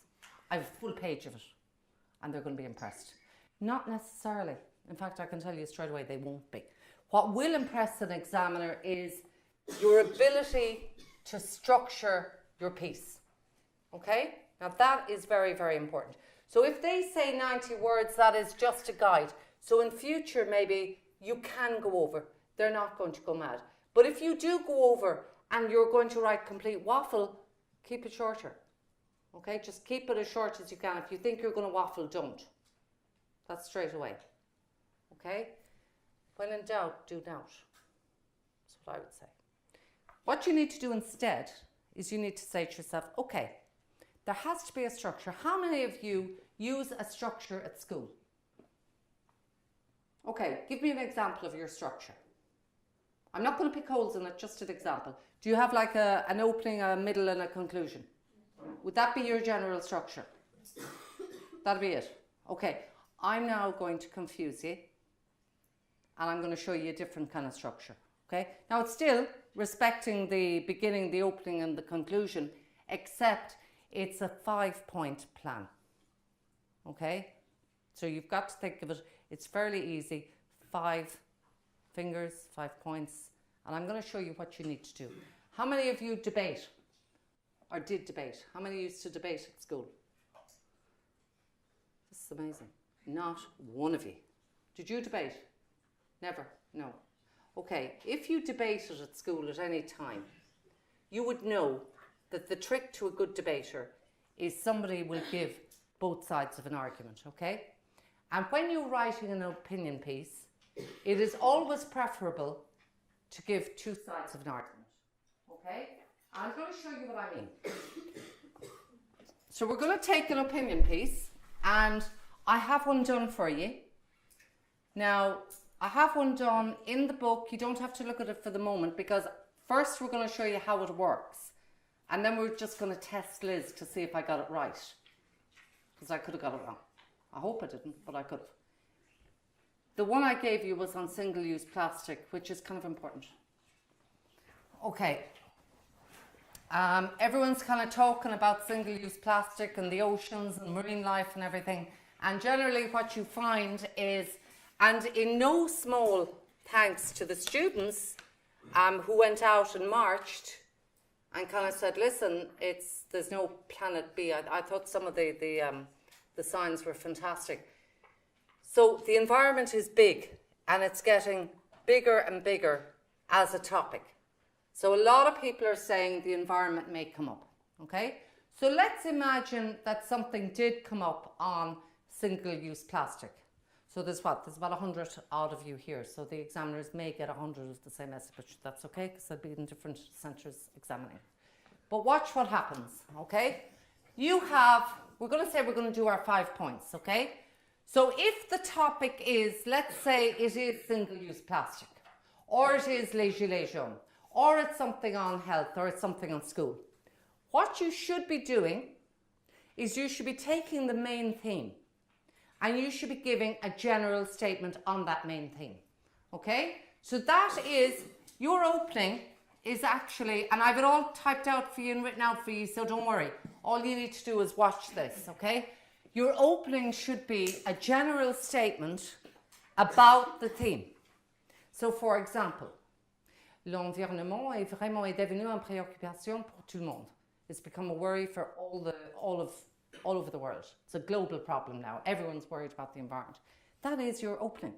Speaker 1: I have a full page of it, and they're going to be impressed. Not necessarily. In fact, I can tell you straight away, they won't be. What will impress an examiner is your ability to structure your piece. Okay? Now that is very, very important. So if they say 90 words, that is just a guide. So in future, maybe you can go over. They're not going to go mad. But if you do go over and you're going to write complete waffle, keep it shorter. Okay, just keep it as short as you can. If you think you're going to waffle, don't. That's straight away. Okay? When in doubt, do not. That's what I would say. What you need to do instead is you need to say to yourself, okay, there has to be a structure. How many of you use a structure at school? Okay, give me an example of your structure. I'm not going to pick holes in it, just an example. Do you have like an opening, a middle and a conclusion? Would that be your general structure? That'll be it. Okay, I'm now going to confuse you and I'm going to show you a different kind of structure. Okay, now it's still respecting the beginning, the opening and the conclusion, except it's a 5-point plan. Okay, so you've got to think of it, it's fairly easy, 5 fingers, 5 points, and I'm going to show you what you need to do. How many of you debate or did debate? How many used to debate at school? This is amazing. Not one of you. Did you debate? Never? No. Okay, if you debated at school at any time, you would know that the trick to a good debater is somebody will give both sides of an argument, okay? And when you're writing an opinion piece, it is always preferable to give 2 sides of an argument, okay? I'm going to show you what I mean. So we're going to take an opinion piece, and I have one done for you. Now, I have one done in the book. You don't have to look at it for the moment, because first we're going to show you how it works, and then we're just going to test Liz to see if I got it right, because I could have got it wrong. I hope I didn't, but I could have. The one I gave you was on single-use plastic, which is kind of important. Okay. Everyone's kind of talking about single-use plastic and the oceans and marine life and everything. And generally what you find is, and in no small thanks to the students who went out and marched and kind of said, listen, there's no planet B. I thought some of the signs were fantastic. So the environment is big, and it's getting bigger and bigger as a topic. So a lot of people are saying the environment may come up, okay? So let's imagine that something did come up on single-use plastic. So there's what? There's about 100 odd of you here. So the examiners may get 100 of the same essay, but that's okay, because they'll be in different centres examining. But watch what happens, okay? We're going to say we're going to do our 5 points, okay? So if the topic is, let's say it is single-use plastic, or it is les gilets jaunes, or it's something on health, or it's something on school, what you should be doing is you should be taking the main theme and you should be giving a general statement on that main theme, okay? So that is, your opening is actually, and I've it all typed out for you and written out for you, so don't worry. All you need to do is watch this, okay? Your opening should be a general statement about the theme. So for example, l'environnement est vraiment devenu une préoccupation pour tout le monde. It's become a worry for all over the world. It's a global problem now. Everyone's worried about the environment. That is your opening.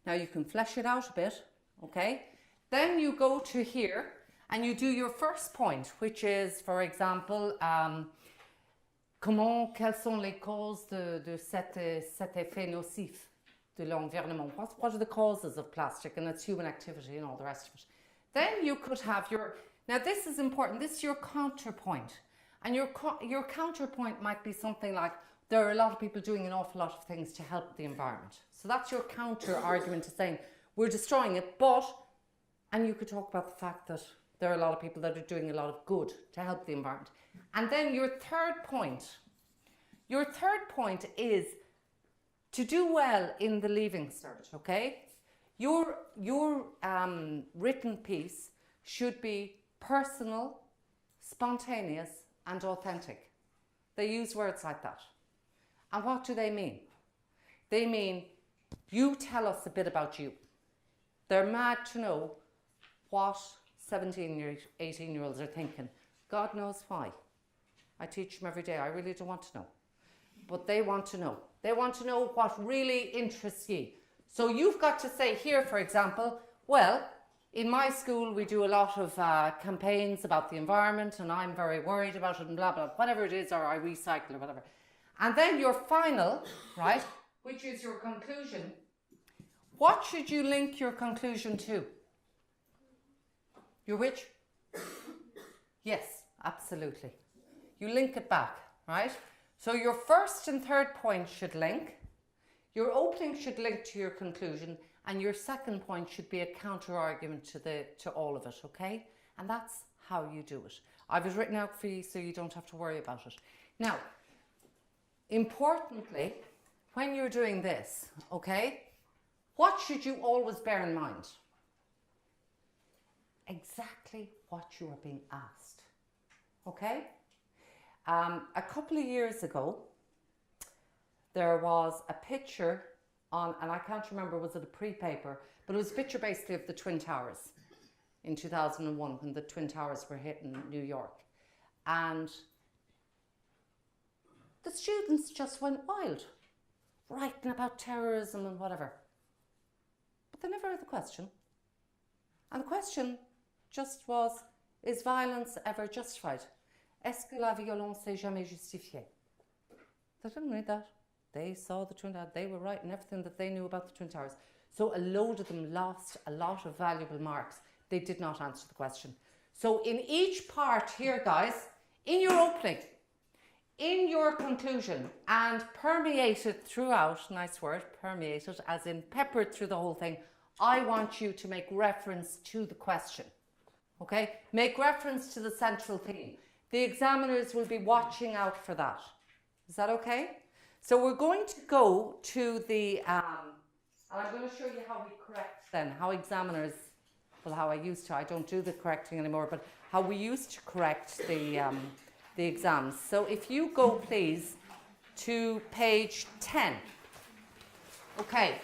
Speaker 1: Now you can flesh it out a bit, okay? Then you go to here and you do your first point, which is, for example, quelles sont les causes de cet effet nocif de l'environnement? What are the causes of plastic and its human activity and all the rest of it? Then you could have now this is important, this is your counterpoint. And your counterpoint might be something like, there are a lot of people doing an awful lot of things to help the environment. So that's your counter argument to saying, we're destroying it, and you could talk about the fact that there are a lot of people that are doing a lot of good to help the environment. And then your third point is to do well in the Leaving Cert, okay? Your written piece should be personal, spontaneous, and authentic. They use words like that. And what do they mean? They mean, you tell us a bit about you. They're mad to know what 18-year-olds are thinking. God knows why. I teach them every day. I really don't want to know. But they want to know. They want to know what really interests you. So you've got to say here, for example, well, in my school we do a lot of campaigns about the environment, and I'm very worried about it, and blah, blah, whatever it is, or I recycle or whatever. And then your final, right, which is your conclusion. What should you link your conclusion to? Your which? Yes, absolutely. You link it back, right? So your first and third point should link. Your opening should link to your conclusion, and your second point should be a counter argument to all of it, okay? And that's how you do it. I've it written out for you so you don't have to worry about it. Now, importantly, when you're doing this, okay, what should you always bear in mind? Exactly what you are being asked, okay? A couple of years ago, there was a picture on, and I can't remember, was it a pre-paper, but it was a picture basically of the Twin Towers in 2001 when the Twin Towers were hit in New York. And the students just went wild, writing about terrorism and whatever. But they never heard the question. And the question just was, is violence ever justified? Est-ce que la violence est jamais justifiée? They didn't read that. They saw the Twin Towers. They were writing everything that they knew about the Twin Towers. So a load of them lost a lot of valuable marks. They did not answer the question. So in each part here, guys, in your opening, in your conclusion, and permeated throughout, nice word, permeated, as in peppered through the whole thing, I want you to make reference to the question. Okay? Make reference to the central theme. The examiners will be watching out for that. Is that okay? So we're going to go to the, and I'm going to show you how we correct then, how examiners, well, how I used to, I don't do the correcting anymore, but how we used to correct the exams. So if you go, please, to page 10. Okay.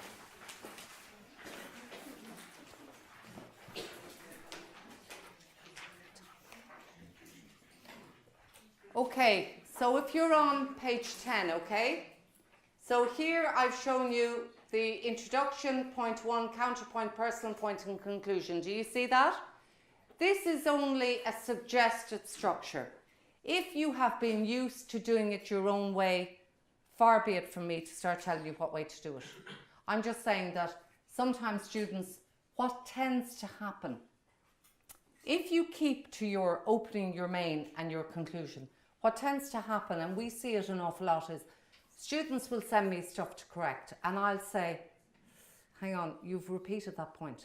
Speaker 1: Okay, so if you're on page 10, okay? So here I've shown you the introduction, point 1, counterpoint, personal point, and conclusion. Do you see that? This is only a suggested structure. If you have been used to doing it your own way, far be it from me to start telling you what way to do it. I'm just saying that sometimes students, what tends to happen, if you keep to your opening, your main, and your conclusion, what tends to happen, and we see it an awful lot, is students will send me stuff to correct, and I'll say, hang on, you've repeated that point,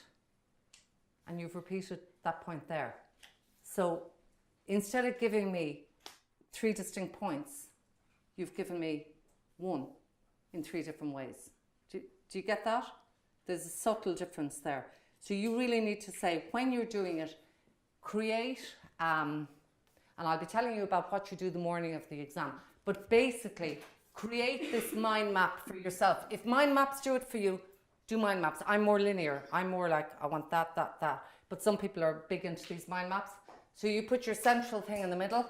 Speaker 1: and you've repeated that point there. So instead of giving me 3 distinct points, you've given me 1 in 3 different ways. Do you get that? There's a subtle difference there. So you really need to say, when you're doing it, create, and I'll be telling you about what you do the morning of the exam, but basically create this mind map for yourself. If mind maps do it for you, do mind maps. I'm more linear. I'm more like, I want that, that, that. But some people are big into these mind maps. So you put your central thing in the middle.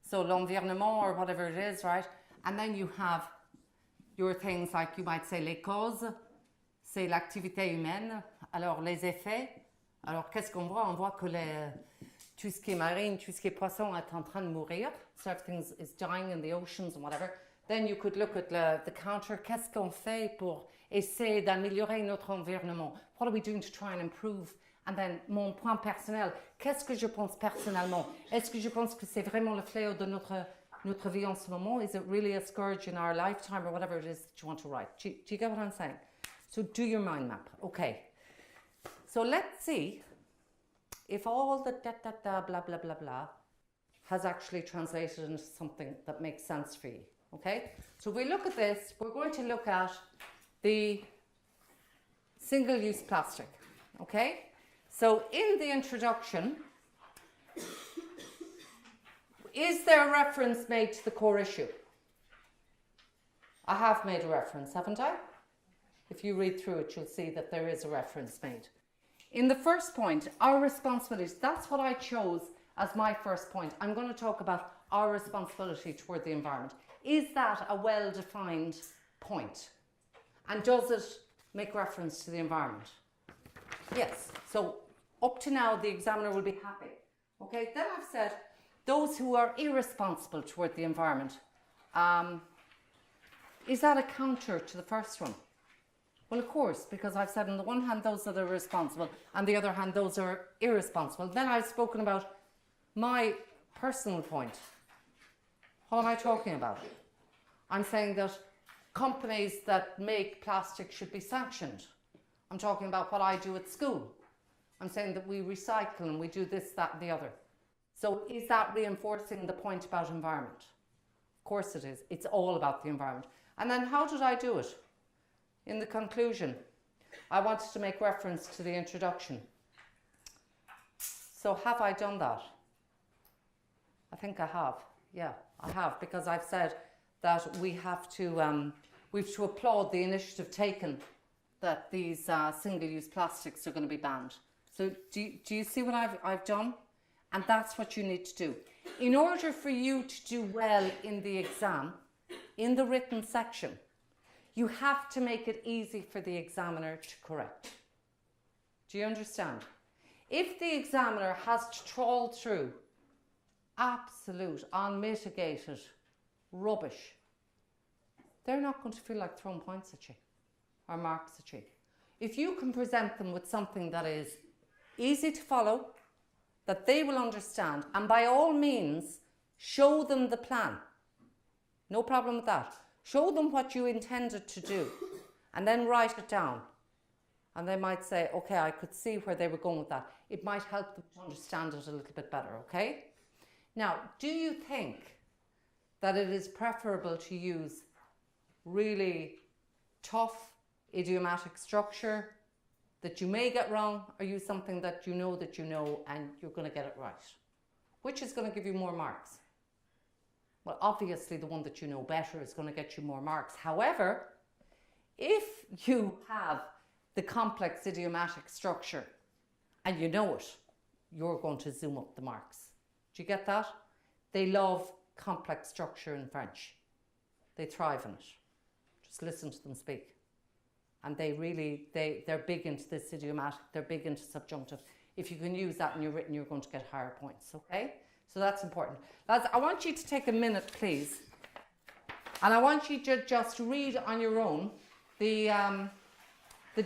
Speaker 1: So l'environnement or whatever it is, right? And then you have your things like, you might say les causes, c'est l'activité humaine. Alors les effets. Alors qu'est-ce qu'on voit? On voit que tout ce qui est marine, tout ce qui est poisson est en train de mourir. So everything is dying in the oceans and whatever. Then you could look at the counter. Qu'est-ce qu'on fait pour essayer d'améliorer notre environnement? What are we doing to try and improve? And then mon point personnel. Qu'est-ce que je pense personnellement? Est-ce que je pense que c'est vraiment le fléau de notre vie en ce moment? Is it really a scourge in our lifetime or whatever it is that you want to write? Do you get what I'm saying? So do your mind map. Okay. So let's see if all the da blah blah blah blah has actually translated into something that makes sense for you. Okay? So if we look at this, we're going to look at the single-use plastic. Okay? So in the introduction, is there a reference made to the core issue? I have made a reference, haven't I? If you read through it, you'll see that there is a reference made. In the first point, our responsibilities, that's what I chose as my first point. I'm going to talk about our responsibility toward the environment. Is that a well-defined point? And does it make reference to the environment? Yes. So up to now, the examiner will be happy. Okay, then I've said those who are irresponsible toward the environment. Is that a counter to the first one? Well, of course, because I've said on the one hand, those that are responsible, and the other hand, those are irresponsible. Then I've spoken about my personal point. What am I talking about? I'm saying that companies that make plastic should be sanctioned. I'm talking about what I do at school. I'm saying that we recycle and we do this, that, and the other. So is that reinforcing the point about environment? Of course it is. It's all about the environment. And then how did I do it? In the conclusion, I wanted to make reference to the introduction. So have I done that? I think I have. Yeah, I have, because I've said that we have to applaud the initiative taken that these single-use plastics are going to be banned. So do you see what I've done? And that's what you need to do. In order for you to do well in the exam, in the written section, you have to make it easy for the examiner to correct. Do you understand? If the examiner has to trawl through absolute, unmitigated rubbish, they're not going to feel like throwing points at you or marks at you. If you can present them with something that is easy to follow, that they will understand, and by all means, show them the plan. No problem with that. Show them what you intended to do, and then write it down. And they might say, okay, I could see where they were going with that. It might help them to understand it a little bit better, okay? Now, do you think that it is preferable to use really tough, idiomatic structure that you may get wrong, or use something that you know and you're going to get it right? Which is going to give you more marks? Well, obviously the one that you know better is going to get you more marks. However, if you have the complex idiomatic structure and you know it, you're going to zoom up the marks. Do you get that? They love complex structure in French. They thrive in it. Just listen to them speak. And they really, they're big into this idiomatic, they're big into subjunctive. If you can use that in your written, you're going to get higher points, okay? So that's important. Lads, I want you to take a minute, please. And I want you to just read on your own the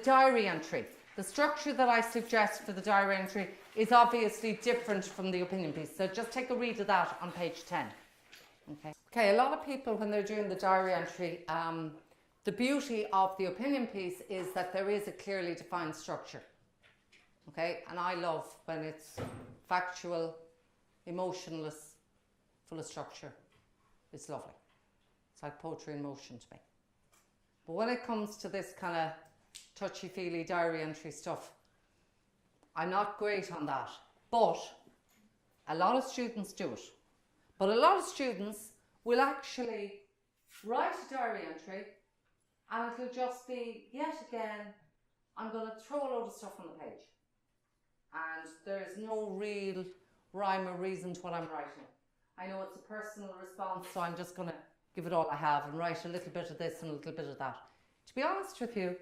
Speaker 1: diary entry. The structure that I suggest for the diary entry is obviously different from the opinion piece. So just take a read of that on page 10. Okay, a lot of people, when they're doing the diary entry, the beauty of the opinion piece is that there is a clearly defined structure. Okay, and I love when it's factual, emotionless, full of structure. It's lovely. It's like poetry in motion to me. But when it comes to this kind of touchy-feely diary entry stuff, I'm not great on that. But a lot of students do it. But a lot of students will actually write a diary entry and it'll just be, yet again, I'm going to throw a load of stuff on the page. And there's no real rhyme or reason to what I'm writing. I know it's a personal response, so I'm just going to give it all I have and write a little bit of this and a little bit of that. To be honest with you,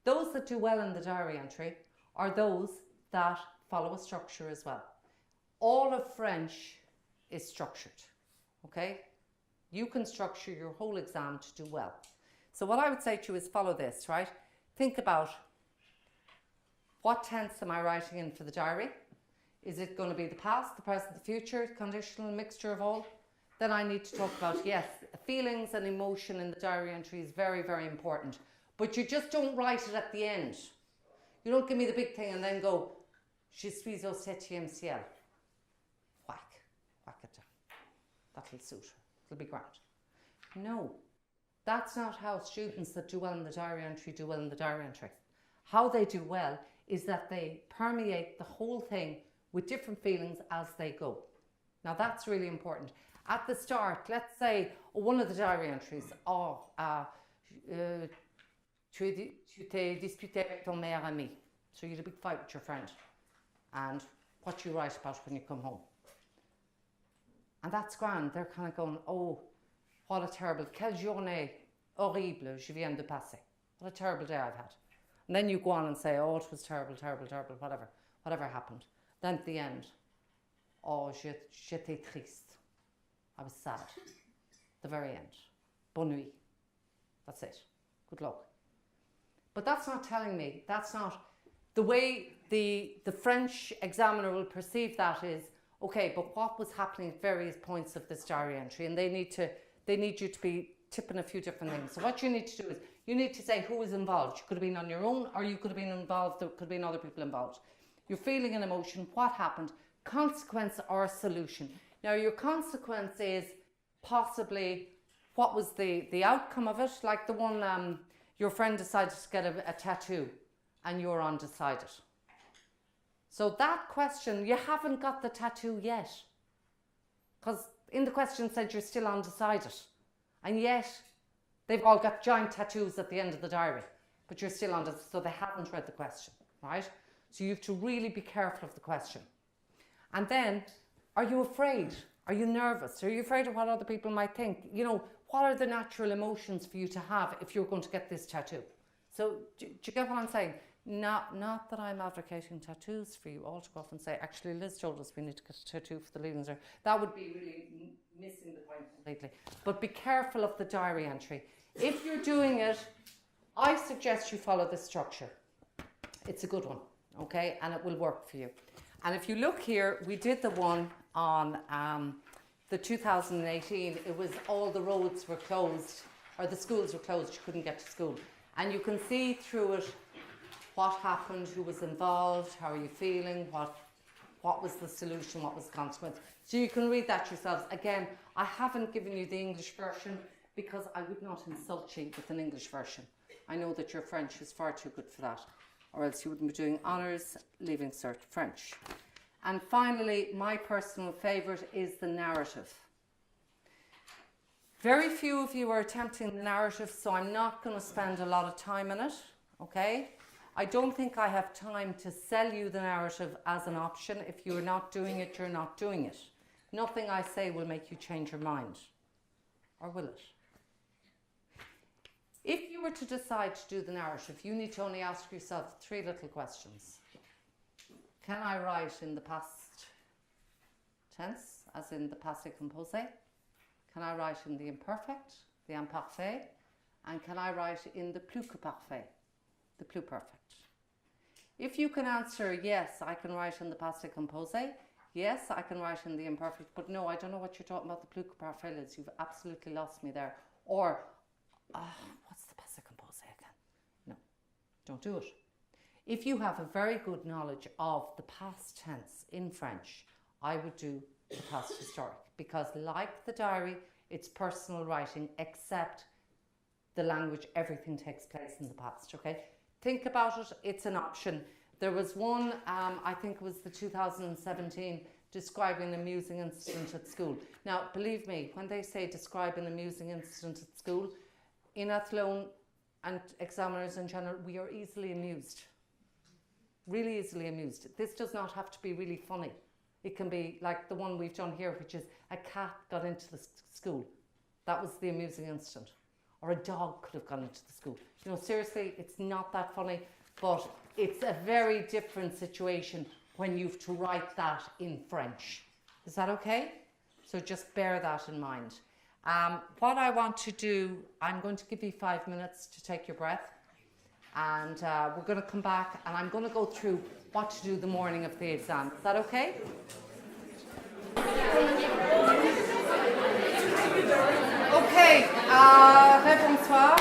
Speaker 1: those that do well in the diary entry are those that follow a structure as well. All of French is structured, okay? You can structure your whole exam to do well. So what I would say to you is follow this, right? Think about, what tense am I writing in for the diary? Is it going to be the past, the present, the future, conditional, mixture of all? Then I need to talk about, yes, feelings and emotion in the diary entry is very, very important. But you just don't write it at the end. You don't give me the big thing and then go, je suis au 7e ciel. Whack it down. That'll suit her. It'll be grand. No, that's not how students that do well in the diary entry do well in the diary entry. How they do well is that they permeate the whole thing with different feelings as they go. Now that's really important. At the start, let's say one of the diary entries, tu t'es disputé avec ton meilleur ami. So you had a big fight with your friend. And what you write about when you come home. And that's grand. They're kind of going, oh, what a terrible, quelle journée horrible je viens de passer. What a terrible day I've had. And then you go on and say, oh, it was terrible, terrible, terrible, whatever. whatever happened. Then at the end, oh, j'étais triste. I was sad. The very end. Bonne nuit. That's it. Good luck. But that's not telling me, that's not the way the French examiner will perceive that is, okay, but what was happening at various points of this diary entry? And they need you to be tipping a few different things. So what you need to do is, you need to say who was involved. You could have been on your own, or you could have been involved, there could have been other people involved. You're feeling an emotion, what happened, consequence or solution. Now your consequence is possibly what was the outcome of it, like the one your friend decided to get a tattoo and you're undecided. So that question, you haven't got the tattoo yet, because in the question said you're still undecided, and yet they've all got giant tattoos at the end of the diary, but you're still undecided, so they haven't read the question, right? So you have to really be careful of the question. And then, are you afraid? Are you nervous? Are you afraid of what other people might think? You know, what are the natural emotions for you to have if you're going to get this tattoo? So do you get what I'm saying? Not that I'm advocating tattoos for you all to go off and say, actually Liz told us we need to get a tattoo for the Leaving Cert. That would be really missing the point completely. But be careful of the diary entry. If you're doing it, I suggest you follow the structure. It's a good one, okay? And it will work for you. And if you look here, we did the one on the 2018. It was all the roads were closed, or the schools were closed, you couldn't get to school. And you can see through it what happened, who was involved, how are you feeling, what was the solution, what was the consequence. So you can read that yourselves. Again, I haven't given you the English version because I would not insult you with an English version. I know that your French is far too good for that, or else you wouldn't be doing honours, Leaving Cert French. And finally, my personal favourite is the narrative. Very few of you are attempting the narrative, so I'm not going to spend a lot of time in it, okay? I don't think I have time to sell you the narrative as an option. If you're not doing it, you're not doing it. Nothing I say will make you change your mind, or will it? If you were to decide to do the narrative, you need to only ask yourself 3 little questions. Can I write in the past tense, as in the passé composé? Can I write in the imperfect, the imparfait? And can I write in the plus que parfait, the plus perfect? If you can answer yes, I can write in the passé composé, yes, I can write in the imperfect, but no, I don't know what you're talking about, the plus que parfait, Liz, you've absolutely lost me there. Or, what's the passé composé again? No, don't do it. If you have a very good knowledge of the past tense in French, I would do the past historic, because like the diary, it's personal writing, except the language, everything takes place in the past, okay? Think about it, it's an option. There was one, I think it was the 2017, describing an amusing incident at school. Now, believe me, when they say describe an amusing incident at school, in Athlone and examiners in general, we are easily amused. Really easily amused. This does not have to be really funny. It can be like the one we've done here, which is a cat got into the school. That was the amusing incident. Or a dog could have gone into the school. You know, seriously, it's not that funny, but it's a very different situation when you have to write that in French. Is that okay? So just bear that in mind. What I want to do, I'm going to give you 5 minutes to take your breath. And we're going to come back and I'm going to go through what to do the morning of the exam. Is that okay? Ok, bonsoir.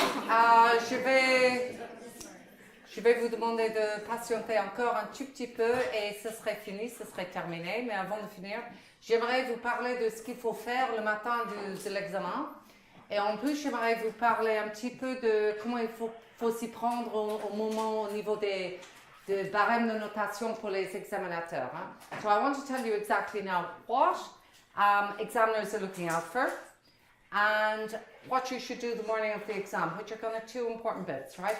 Speaker 1: Je vais vous demander de patienter encore un tout petit peu et ce serait fini, ce serait terminé. Mais avant de finir, j'aimerais vous parler de ce qu'il faut faire le matin de l'examen. Et en plus, j'aimerais vous parler un petit peu de comment il faut s'y prendre au moment au niveau des barèmes de notation pour les examinateurs. Hein. So I want to tell you exactly now what examiners are looking out for and what you should do the morning of the exam, which are kind of 2 important bits, right?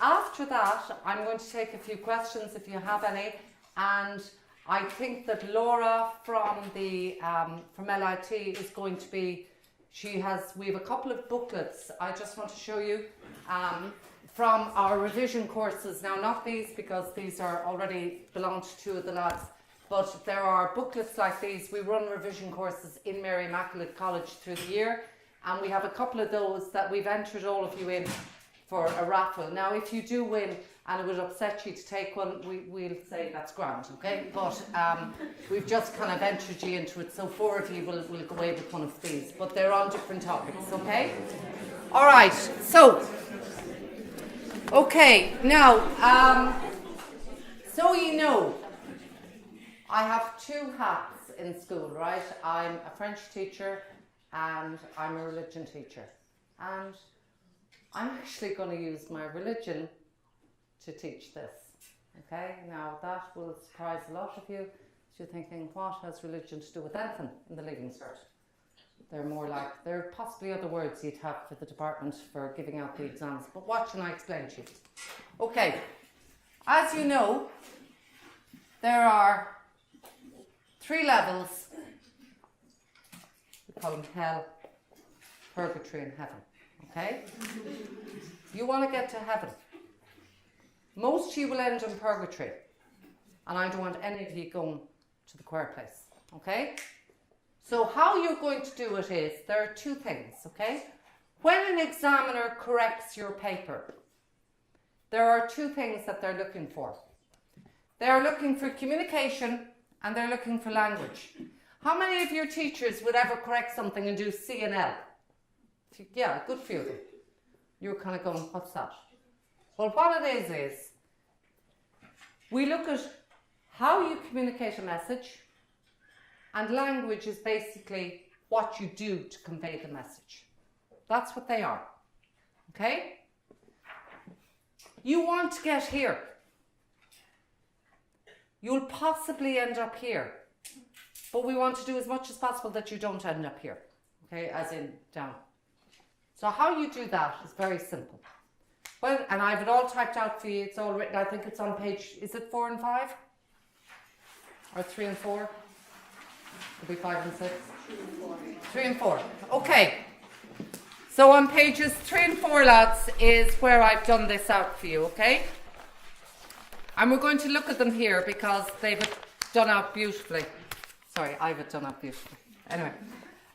Speaker 1: After that, I'm going to take a few questions if you have any, and I think that Laura from LIT is going to be, we have a couple of booklets I just want to show you. from our revision courses. Now, not these, because these are already belong to two of the lads, but there are booklets like these. We run revision courses in Mary Immaculate College through the year, and we have a couple of those that we've entered all of you in for a raffle. Now, if you do win and it would upset you to take one, we'll say that's grand, okay? But we've just kind of entered you into it, so 4 of you will go away with one of these, but they're on different topics, okay? All right, so, okay, now, so you know, I have 2 hats in school, right? I'm a French teacher and I'm a religion teacher. And I'm actually going to use my religion to teach this, okay? Now, that will surprise a lot of you. You're thinking, what has religion to do with anything in the Leaving Cert? They're more like, there are possibly other words you'd have for the department for giving out the exams, but what can I explain to you? Okay, as you know, there are 3 levels. We call them hell, purgatory and heaven, okay? You want to get to heaven. Most of you will end in purgatory, and I don't want any of you going to the choir place, okay? So how you're going to do it is, there are 2 things, okay? When an examiner corrects your paper, there are 2 things that they're looking for. They're looking for communication and they're looking for language. How many of your teachers would ever correct something and do C and L? Yeah, good for you. You're kind of going, what's that? Well, what it is we look at how you communicate a message, and language is basically what you do to convey the message. That's what they are, okay? You want to get here. You'll possibly end up here, but we want to do as much as possible that you don't end up here, okay, as in down. So how you do that is very simple. Well, and I have it all typed out for you. It's all written. I think it's on page, is it 4 and 5? Or 3 and 4? It'll be 5 and 6? 3 and 4. Okay. So on pages 3 and 4, lads, is where I've done this out for you, okay? And we're going to look at them here because they've done out beautifully. Sorry, I've it done out beautifully. Anyway.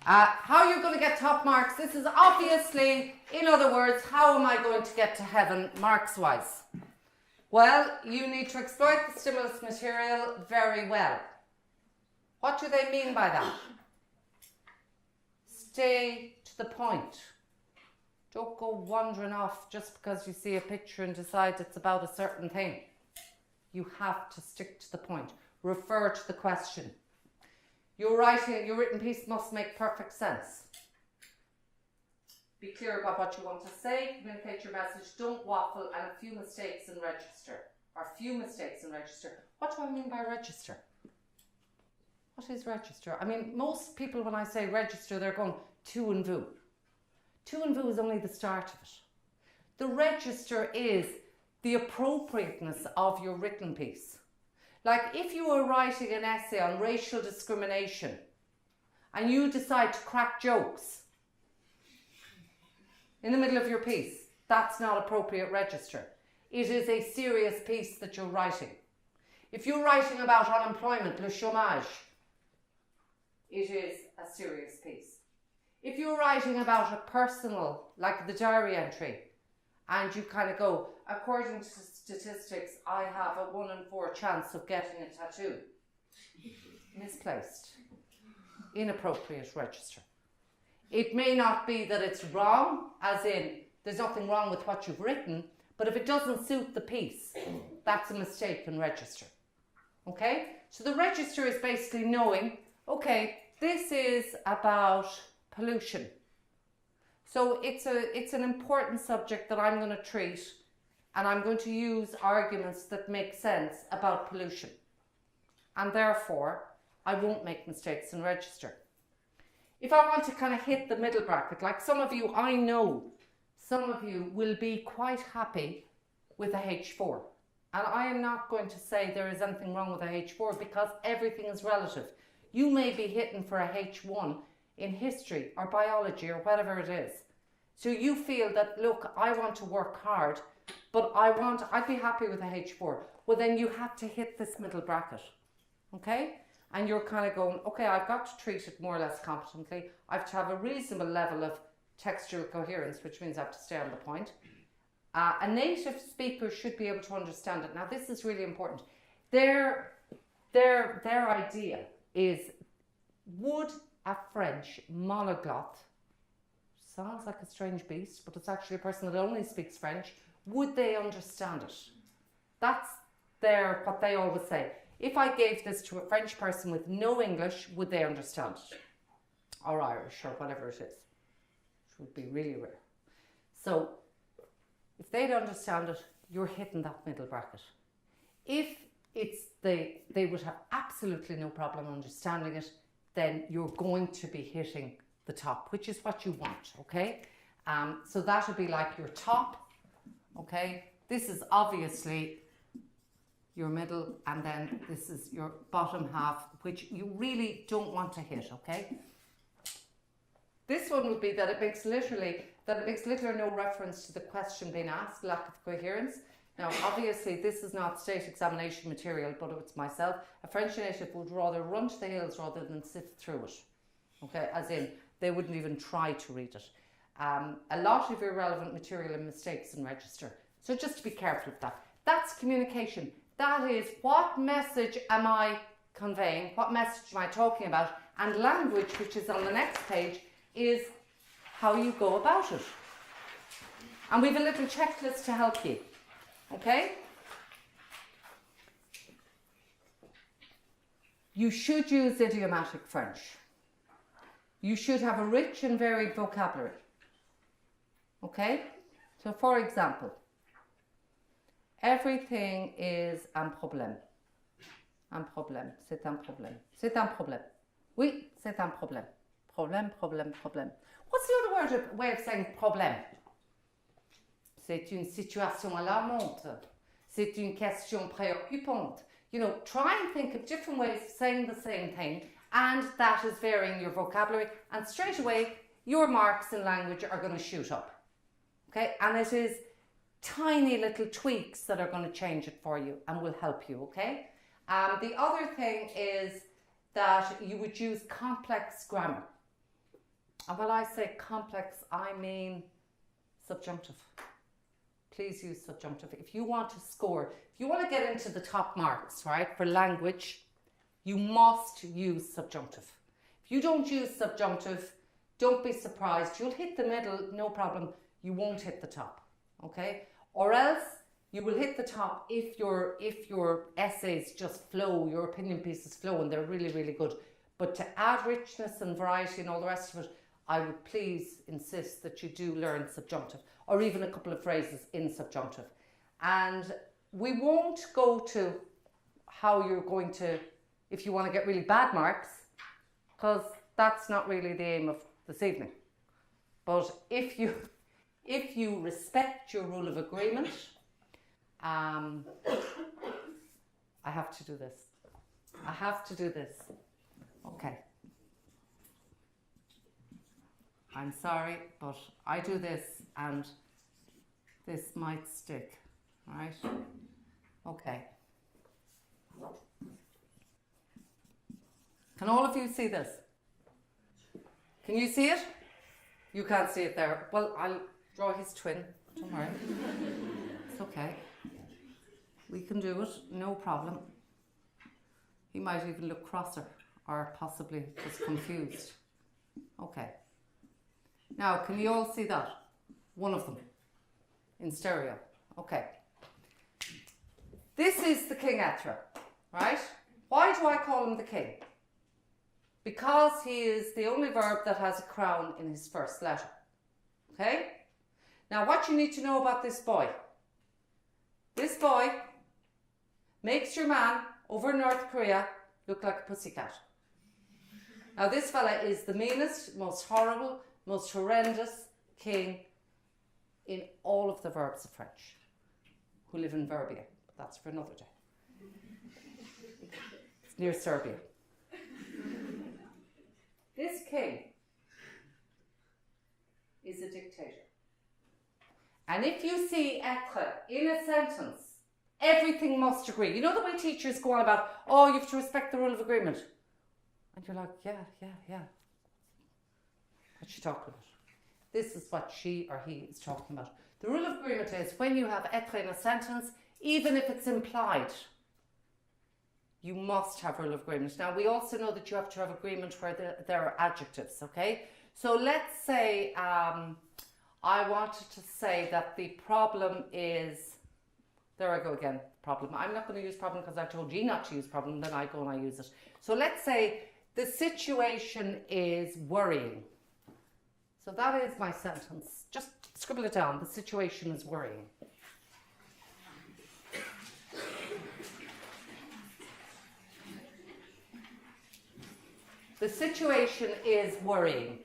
Speaker 1: How you're going to get top marks. This is obviously, in other words, how am I going to get to heaven marks-wise? Well, you need to exploit the stimulus material very well. What do they mean by that? Stay to the point. Don't go wandering off just because you see a picture and decide it's about a certain thing. You have to stick to the point. Refer to the question. Your written piece must make perfect sense. Be clear about what you want to say, communicate your message, don't waffle, and a few mistakes and register. What do I mean by register? What is register? I mean, most people when I say register, they're going to and vous. To and vous is only the start of it. The register is the appropriateness of your written piece. Like if you were writing an essay on racial discrimination and you decide to crack jokes in the middle of your piece, that's not appropriate register. It is a serious piece that you're writing. If you're writing about unemployment, le chômage, it is a serious piece. If you're writing about a personal, like the diary entry, and you kind of go, according to statistics, I have a 1 in 4 chance of getting a tattoo. Misplaced. Inappropriate register. It may not be that it's wrong, as in there's nothing wrong with what you've written, but if it doesn't suit the piece, that's a mistake in register. Okay? So the register is basically knowing, okay, this is about pollution. So it's an important subject that I'm going to treat, and I'm going to use arguments that make sense about pollution. And therefore, I won't make mistakes in register. If I want to kind of hit the middle bracket, like some of you, I know some of you will be quite happy with a H4. And I am not going to say there is anything wrong with a H4 because everything is relative. You may be hitting for a H1 in history or biology or whatever it is. So you feel that, look, I want to work hard but I'd be happy with a H4. Well, then you have to hit this middle bracket, okay? And you're kind of going, okay, I've got to treat it more or less competently. I have to have a reasonable level of textual coherence, which means I have to stay on the point. A native speaker should be able to understand it. Now, this is really important. Their idea is, would a French monoglot, sounds like a strange beast, but it's actually a person that only speaks French, would they understand it? That's what they always say. If I gave this to a French person with no English, would they understand it? Or Irish, or whatever it is. Which would be really rare. So, if they'd understand it, you're hitting that middle bracket. If they would have absolutely no problem understanding it, then you're going to be hitting the top, which is what you want, okay? So that would be like your top, okay? This is obviously your middle, and then this is your bottom half, which you really don't want to hit, okay? This one would be that it makes little or no reference to the question being asked, lack of coherence. Now, obviously, this is not state examination material, but it's myself. A French native would rather run to the hills rather than sift through it, okay? As in, they wouldn't even try to read it. A lot of irrelevant material and mistakes in register. So just to be careful of that. That's communication. That is, what message am I conveying? What message am I talking about? And language, which is on the next page, is how you go about it. And we have a little checklist to help you. Okay? You should use idiomatic French. You should have a rich and varied vocabulary. Okay? So for example, everything is un problème. Un problème. C'est un problème. C'est un problème. Oui, c'est un problème. Problème, problème, problème. What's the other way of saying problème? C'est une situation alarmante. C'est une question préoccupante. You know, try and think of different ways of saying the same thing, and that is varying your vocabulary, and straight away your marks in language are going to shoot up. Okay, and it is tiny little tweaks that are going to change it for you and will help you, okay? The other thing is that you would use complex grammar. And when I say complex, I mean subjunctive. Please use subjunctive. If you want to score, if you want to get into the top marks, right, for language, you must use subjunctive. If you don't use subjunctive, don't be surprised. You'll hit the middle, no problem. You won't hit the top, okay? Or else you will hit the top if your essays just flow, your opinion pieces flow, and they're really, really good. But to add richness and variety and all the rest of it, I would please insist that you do learn subjunctive, or even a couple of phrases in subjunctive. And we won't go to how you're going to, if you want to get really bad marks, because that's not really the aim of this evening. But if you respect your rule of agreement, I have to do this. I have to do this. Okay. I'm sorry, but I do this and this might stick, right? Okay. Can all of you see this? Can you see it? You can't see it there. Well, I'll draw his twin, don't worry. It's okay. We can do it, no problem. He might even look crosser or possibly just confused. Okay. Now, can you all see that? One of them in stereo. Okay. This is the king etre, right? Why do I call him the king? Because he is the only verb that has a crown in his first letter. Okay? Now, what you need to know about this boy. This boy makes your man over in North Korea look like a pussycat. Now, this fella is the meanest, most horrible, most horrendous king in all of the verbs of French who live in Verbia. But that's for another day. It's near Serbia. This king is a dictator. And if you see être in a sentence, everything must agree. You know the way teachers go on about, oh, you have to respect the rule of agreement. And you're like, yeah. What's she talking about? This is what she or he is talking about. The rule of agreement is when you have être in a sentence, even if it's implied, you must have rule of agreement. Now, we also know that you have to have agreement where there are adjectives, okay? So let's say I wanted to say that the problem is, there I go again, problem. I'm not going to use problem because I've told you not to use problem, then I go and I use it. So let's say the situation is worrying. So that is my sentence. Just scribble it down. The situation is worrying. The situation is worrying.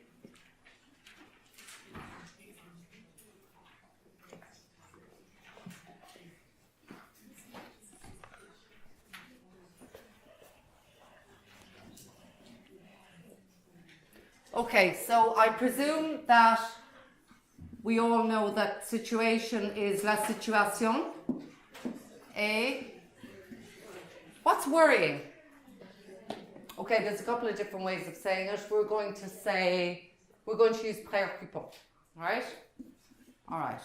Speaker 1: Okay, so I presume that we all know that situation is la situation. What's worrying? Okay, there's a couple of different ways of saying it. We're going to use préoccupant, right? All right.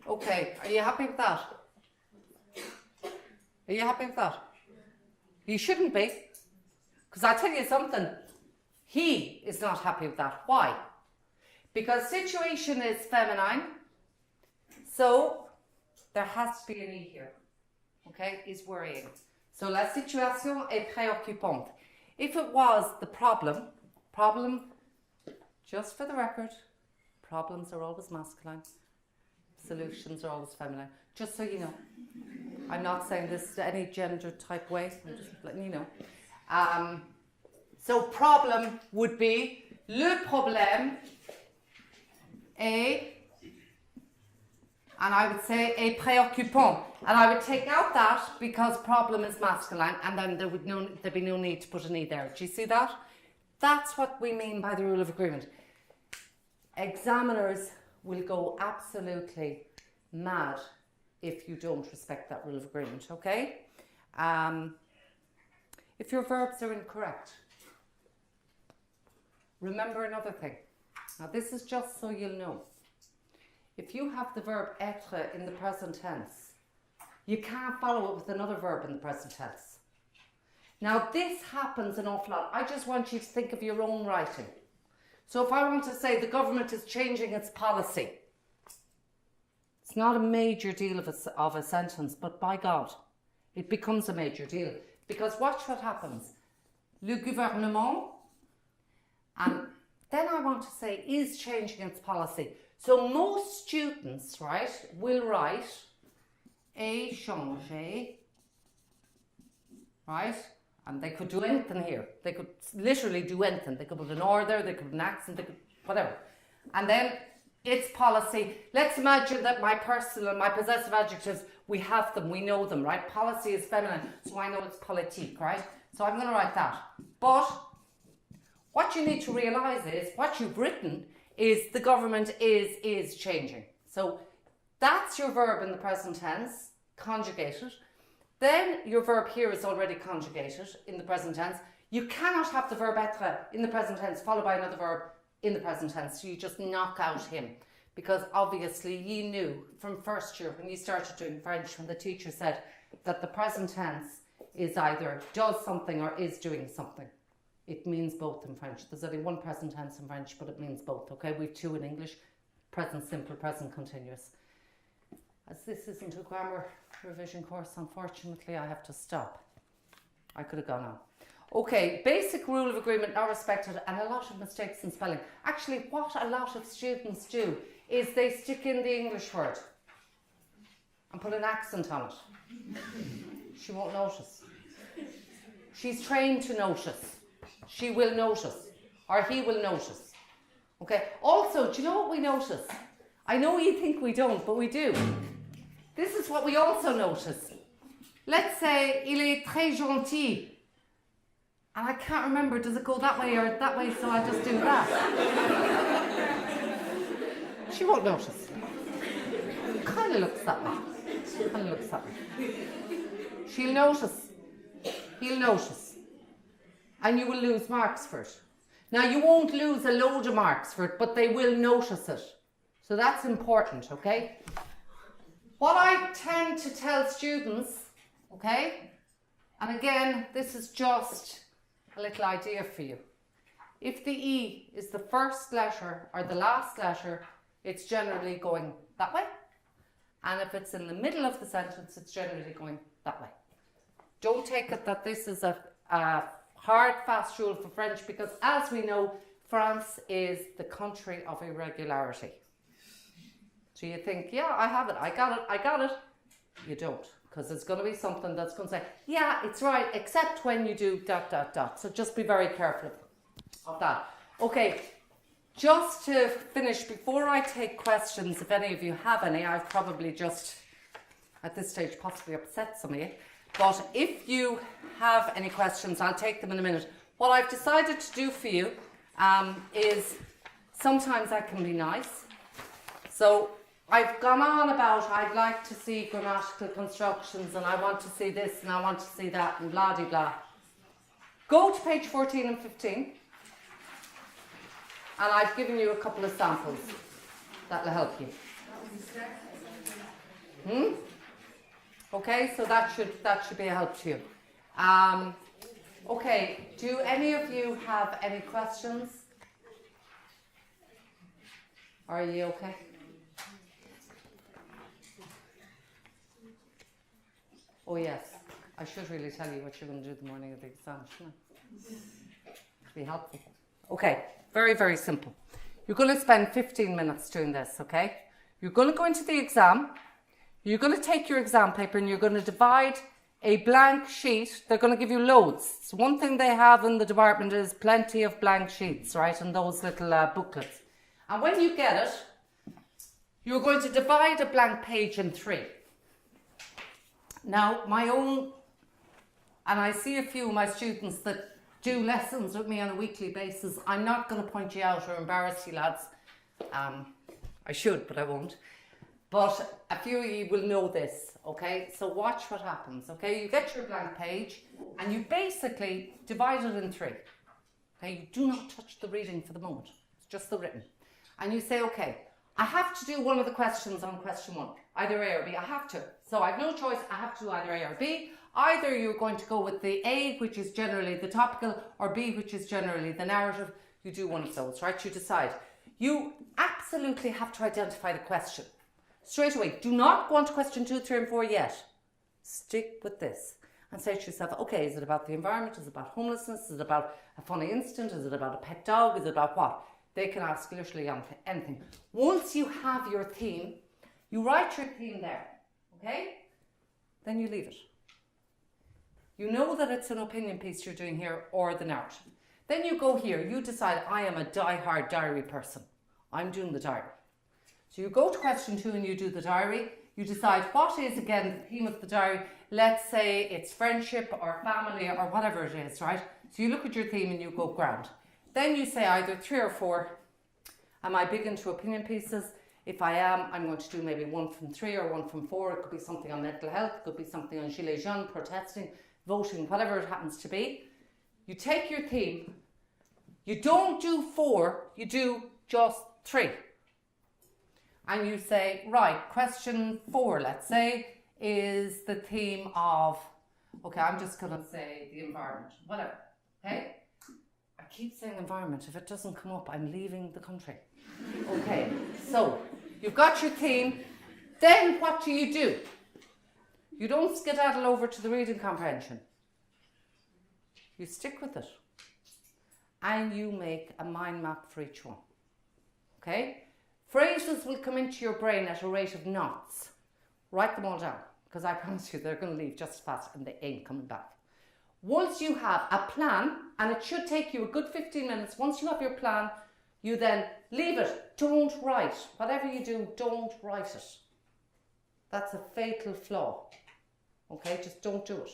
Speaker 1: Okay, are you happy with that? Are you happy with that? You shouldn't be, because I'll tell you something, he is not happy with that. Why? Because situation is feminine, so there has to be an E here, okay, is worrying. So la situation est préoccupante. If it was the problem, just for the record, problems are always masculine, solutions are always feminine, just so you know. I'm not saying this any gender type way, I'm just letting you know. So problem would be le problème est, and I would say est préoccupant. And I would take out that because problem is masculine, and then there'd be no need to put an E there. Do you see that? That's what we mean by the rule of agreement. Examiners will go absolutely mad if you don't respect that rule of agreement, okay? If your verbs are incorrect, remember another thing. Now this is just so you'll know. If you have the verb être in the present tense, you can't follow it with another verb in the present tense. Now this happens an awful lot. I just want you to think of your own writing. So if I want to say the government is changing its policy, it's not a major deal of a sentence, but by God, it becomes a major deal. Because watch what happens. Le gouvernement, and then I want to say is changing its policy. So most students, right, will write est changé, right? And they could do anything here. They could literally do anything. They could put an or there, they could put an accent, they could, whatever. And then its policy. Let's imagine that my personal and my possessive adjectives, we have them, we know them, right? Policy is feminine, so I know it's politique, right? So I'm going to write that. But what you need to realise is, what you've written is the government is changing. So that's your verb in the present tense, conjugated. Then your verb here is already conjugated in the present tense. You cannot have the verb être in the present tense followed by another verb in the present tense, so you just knock out him. Because obviously you knew from first year when you started doing French, when the teacher said that the present tense is either does something or is doing something. It means both in French. There's only one present tense in French, but it means both, okay? We've two in English, present simple, present continuous. As this isn't a grammar revision course, unfortunately, I have to stop. I could have gone on. Okay, basic rule of agreement not respected, and a lot of mistakes in spelling. Actually, what a lot of students do is they stick in the English word and put an accent on it. She won't notice. She's trained to notice. She will notice, or he will notice. Okay, also, do you know what we notice? I know you think we don't, but we do. This is what we also notice. Let's say, il est très gentil. And I can't remember, does it go that way or that way, so I'll just do that. She won't notice. Kind of looks that way. Kind of looks that way. She'll notice. He'll notice. And you will lose marks for it. Now, you won't lose a load of marks for it, but they will notice it. So that's important, okay? What I tend to tell students, okay, and again, this is just a little idea for you. If the E is the first letter or the last letter, it's generally going that way. And if it's in the middle of the sentence, it's generally going that way. Don't take it that this is a hard, fast rule for French, because as we know, France is the country of irregularity. So you think, yeah, I have it, I got it. You don't, because it's going to be something that's going to say, yeah, it's right, except when you do ... So just be very careful of that. Okay, just to finish, before I take questions, if any of you have any, I've probably just, at this stage, possibly upset some of you. But if you have any questions, I'll take them in a minute. What I've decided to do for you is, sometimes I can be nice. So I've gone on about, I'd like to see grammatical constructions, and I want to see this, and I want to see that, and blah de blah. Go to page 14 and 15, and I've given you a couple of samples that will help you. Okay, so that should be a help to you. Okay, do any of you have any questions? Are you okay? Oh yes, I should really tell you what you're going to do the morning of the exam, shouldn't I? To be helpful. Okay, very, very simple. You're going to spend 15 minutes doing this, okay? You're going to go into the exam. You're going to take your exam paper and you're going to divide a blank sheet. They're going to give you loads. So one thing they have in the department is plenty of blank sheets, right? And those little booklets. And when you get it, you're going to divide a blank page in 3. Now, my own, and I see a few of my students that do lessons with me on a weekly basis. I'm not going to point you out or embarrass you, lads. I should, but I won't. But a few of you will know this, okay? So watch what happens, okay? You get your blank page and you basically divide it in 3. Okay, you do not touch the reading for the moment. It's just the written. And you say, okay, I have to do one of the questions on question 1, either A or B. I have to. So I have no choice. I have to do either A or B. Either you're going to go with the A, which is generally the topical, or B, which is generally the narrative. You do one of those, right? You decide. You absolutely have to identify the question. Straight away, do not go on to question 2, 3 and 4 yet. Stick with this and say to yourself, okay, is it about the environment? Is it about homelessness? Is it about a funny incident? Is it about a pet dog? Is it about what? They can ask literally anything. Once you have your theme, you write your theme there, okay? Then you leave it. You know that it's an opinion piece you're doing here or the narrative. Then you go here, you decide, I am a die-hard diary person. I'm doing the diary. So you go to question 2 and you do the diary. You decide what is, again, the theme of the diary. Let's say it's friendship or family or whatever it is, right? So you look at your theme and you go grand. Then you say either 3 or 4. Am I big into opinion pieces? If I am, I'm going to do maybe 1 from 3 or 1 from 4. It could be something on mental health. It could be something on gilets jaunes, protesting, voting, whatever it happens to be. You take your theme. You don't do 4. You do just 3. And you say, right, question 4, let's say, is the theme of, okay, I'm just going to say the environment, whatever, okay? I keep saying environment. If it doesn't come up, I'm leaving the country. Okay, so you've got your theme. Then what do? You don't skedaddle over to the reading comprehension. You stick with it. And you make a mind map for each one. Okay? Phrases will come into your brain at a rate of knots. Write them all down, because I promise you they're going to leave just as fast and they ain't coming back. Once you have a plan, and it should take you a good 15 minutes, once you have your plan, you then leave it. Don't write. Whatever you do, don't write it. That's a fatal flaw. Okay, just don't do it.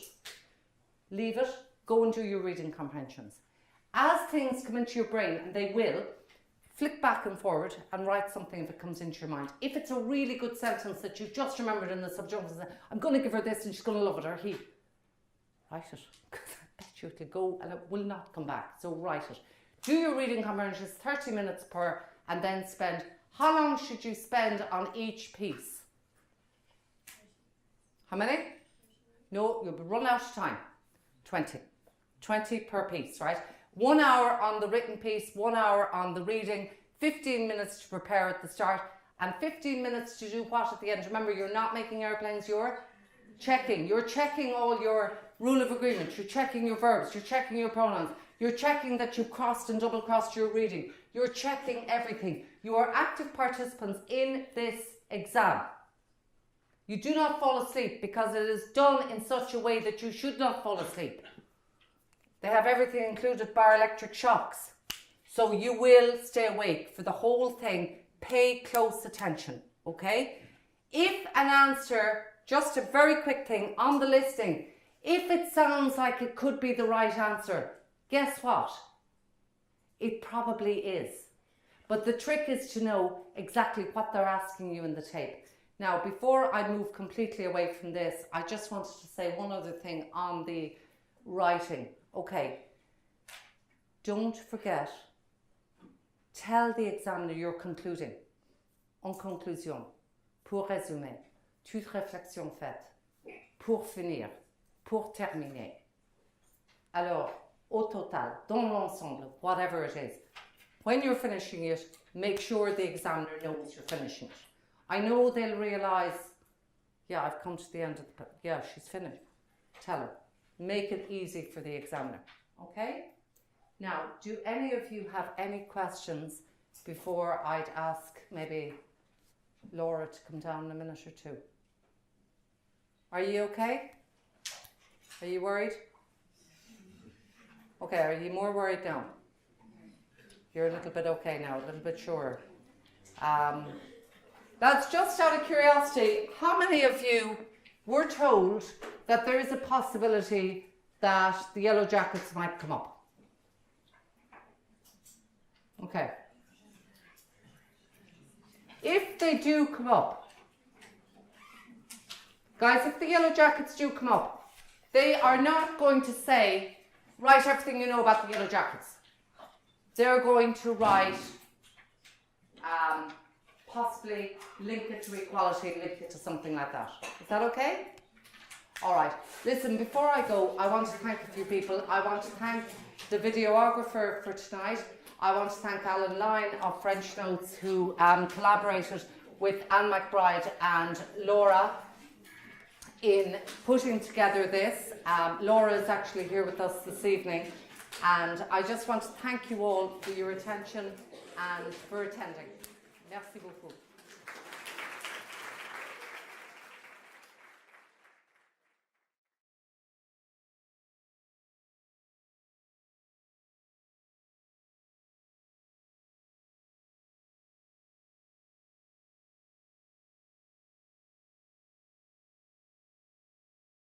Speaker 1: Leave it. go and do your reading comprehensions. As things come into your brain, and they will, flick back and forward and write something if it comes into your mind. If it's a really good sentence that you just remembered in the subjunctive, I'm going to give her this and she's going to love it, or he, write it, because I bet you it could go and it will not come back, so write it. Do your reading comprehensions, 30 minutes per, and then spend, how long should you spend on each piece? How many? No, you'll run out of time. 20. 20 per piece, right? 1 hour on the written piece, 1 hour on the reading, 15 minutes to prepare at the start, and 15 minutes to do what at the end? Remember, you're not making airplanes, you're checking. You're checking all your rule of agreement, you're checking your verbs, you're checking your pronouns, you're checking that you've crossed and double crossed your reading, you're checking everything. You are active participants in this exam. You do not fall asleep because it is done in such a way that you should not fall asleep. They have everything included, bar electric shocks. So you will stay awake for the whole thing. Pay close attention, okay? If an answer, just a very quick thing on the listing, if it sounds like it could be the right answer, guess what? It probably is. But the trick is to know exactly what they're asking you in the tape. Now, before I move completely away from this, I just wanted to say one other thing on the writing. Okay, don't forget, tell the examiner you're concluding. En conclusion, pour résumer, toute réflexion faite, pour finir, pour terminer. Alors, au total, dans l'ensemble, whatever it is, when you're finishing it, make sure the examiner knows you're finishing it. I know they'll realise, yeah, I've come to the end of the, yeah, she's finished. Tell her. Make it easy for the examiner, okay? Now, do any of you have any questions before I'd ask maybe Laura to come down in a minute or two? Are you okay? Are you worried? Okay, are you more worried now? You're a little bit okay now, a little bit sure. That's just out of curiosity. How many of you were told that there is a possibility that the yellow jackets might come up? Okay. If they do come up, guys, if the yellow jackets do come up, they are not going to say, write everything you know about the yellow jackets. They're going to write, possibly link it to equality, link it to something like that. Is that okay? All right. Listen, before I go, I want to thank a few people. I want to thank the videographer for tonight. I want to thank Alan Lyne of Frenchnotes, who collaborated with Anne McBride and Laura in putting together this. Laura is actually here with us this evening. And I just want to thank you all for your attention and for attending. Merci beaucoup.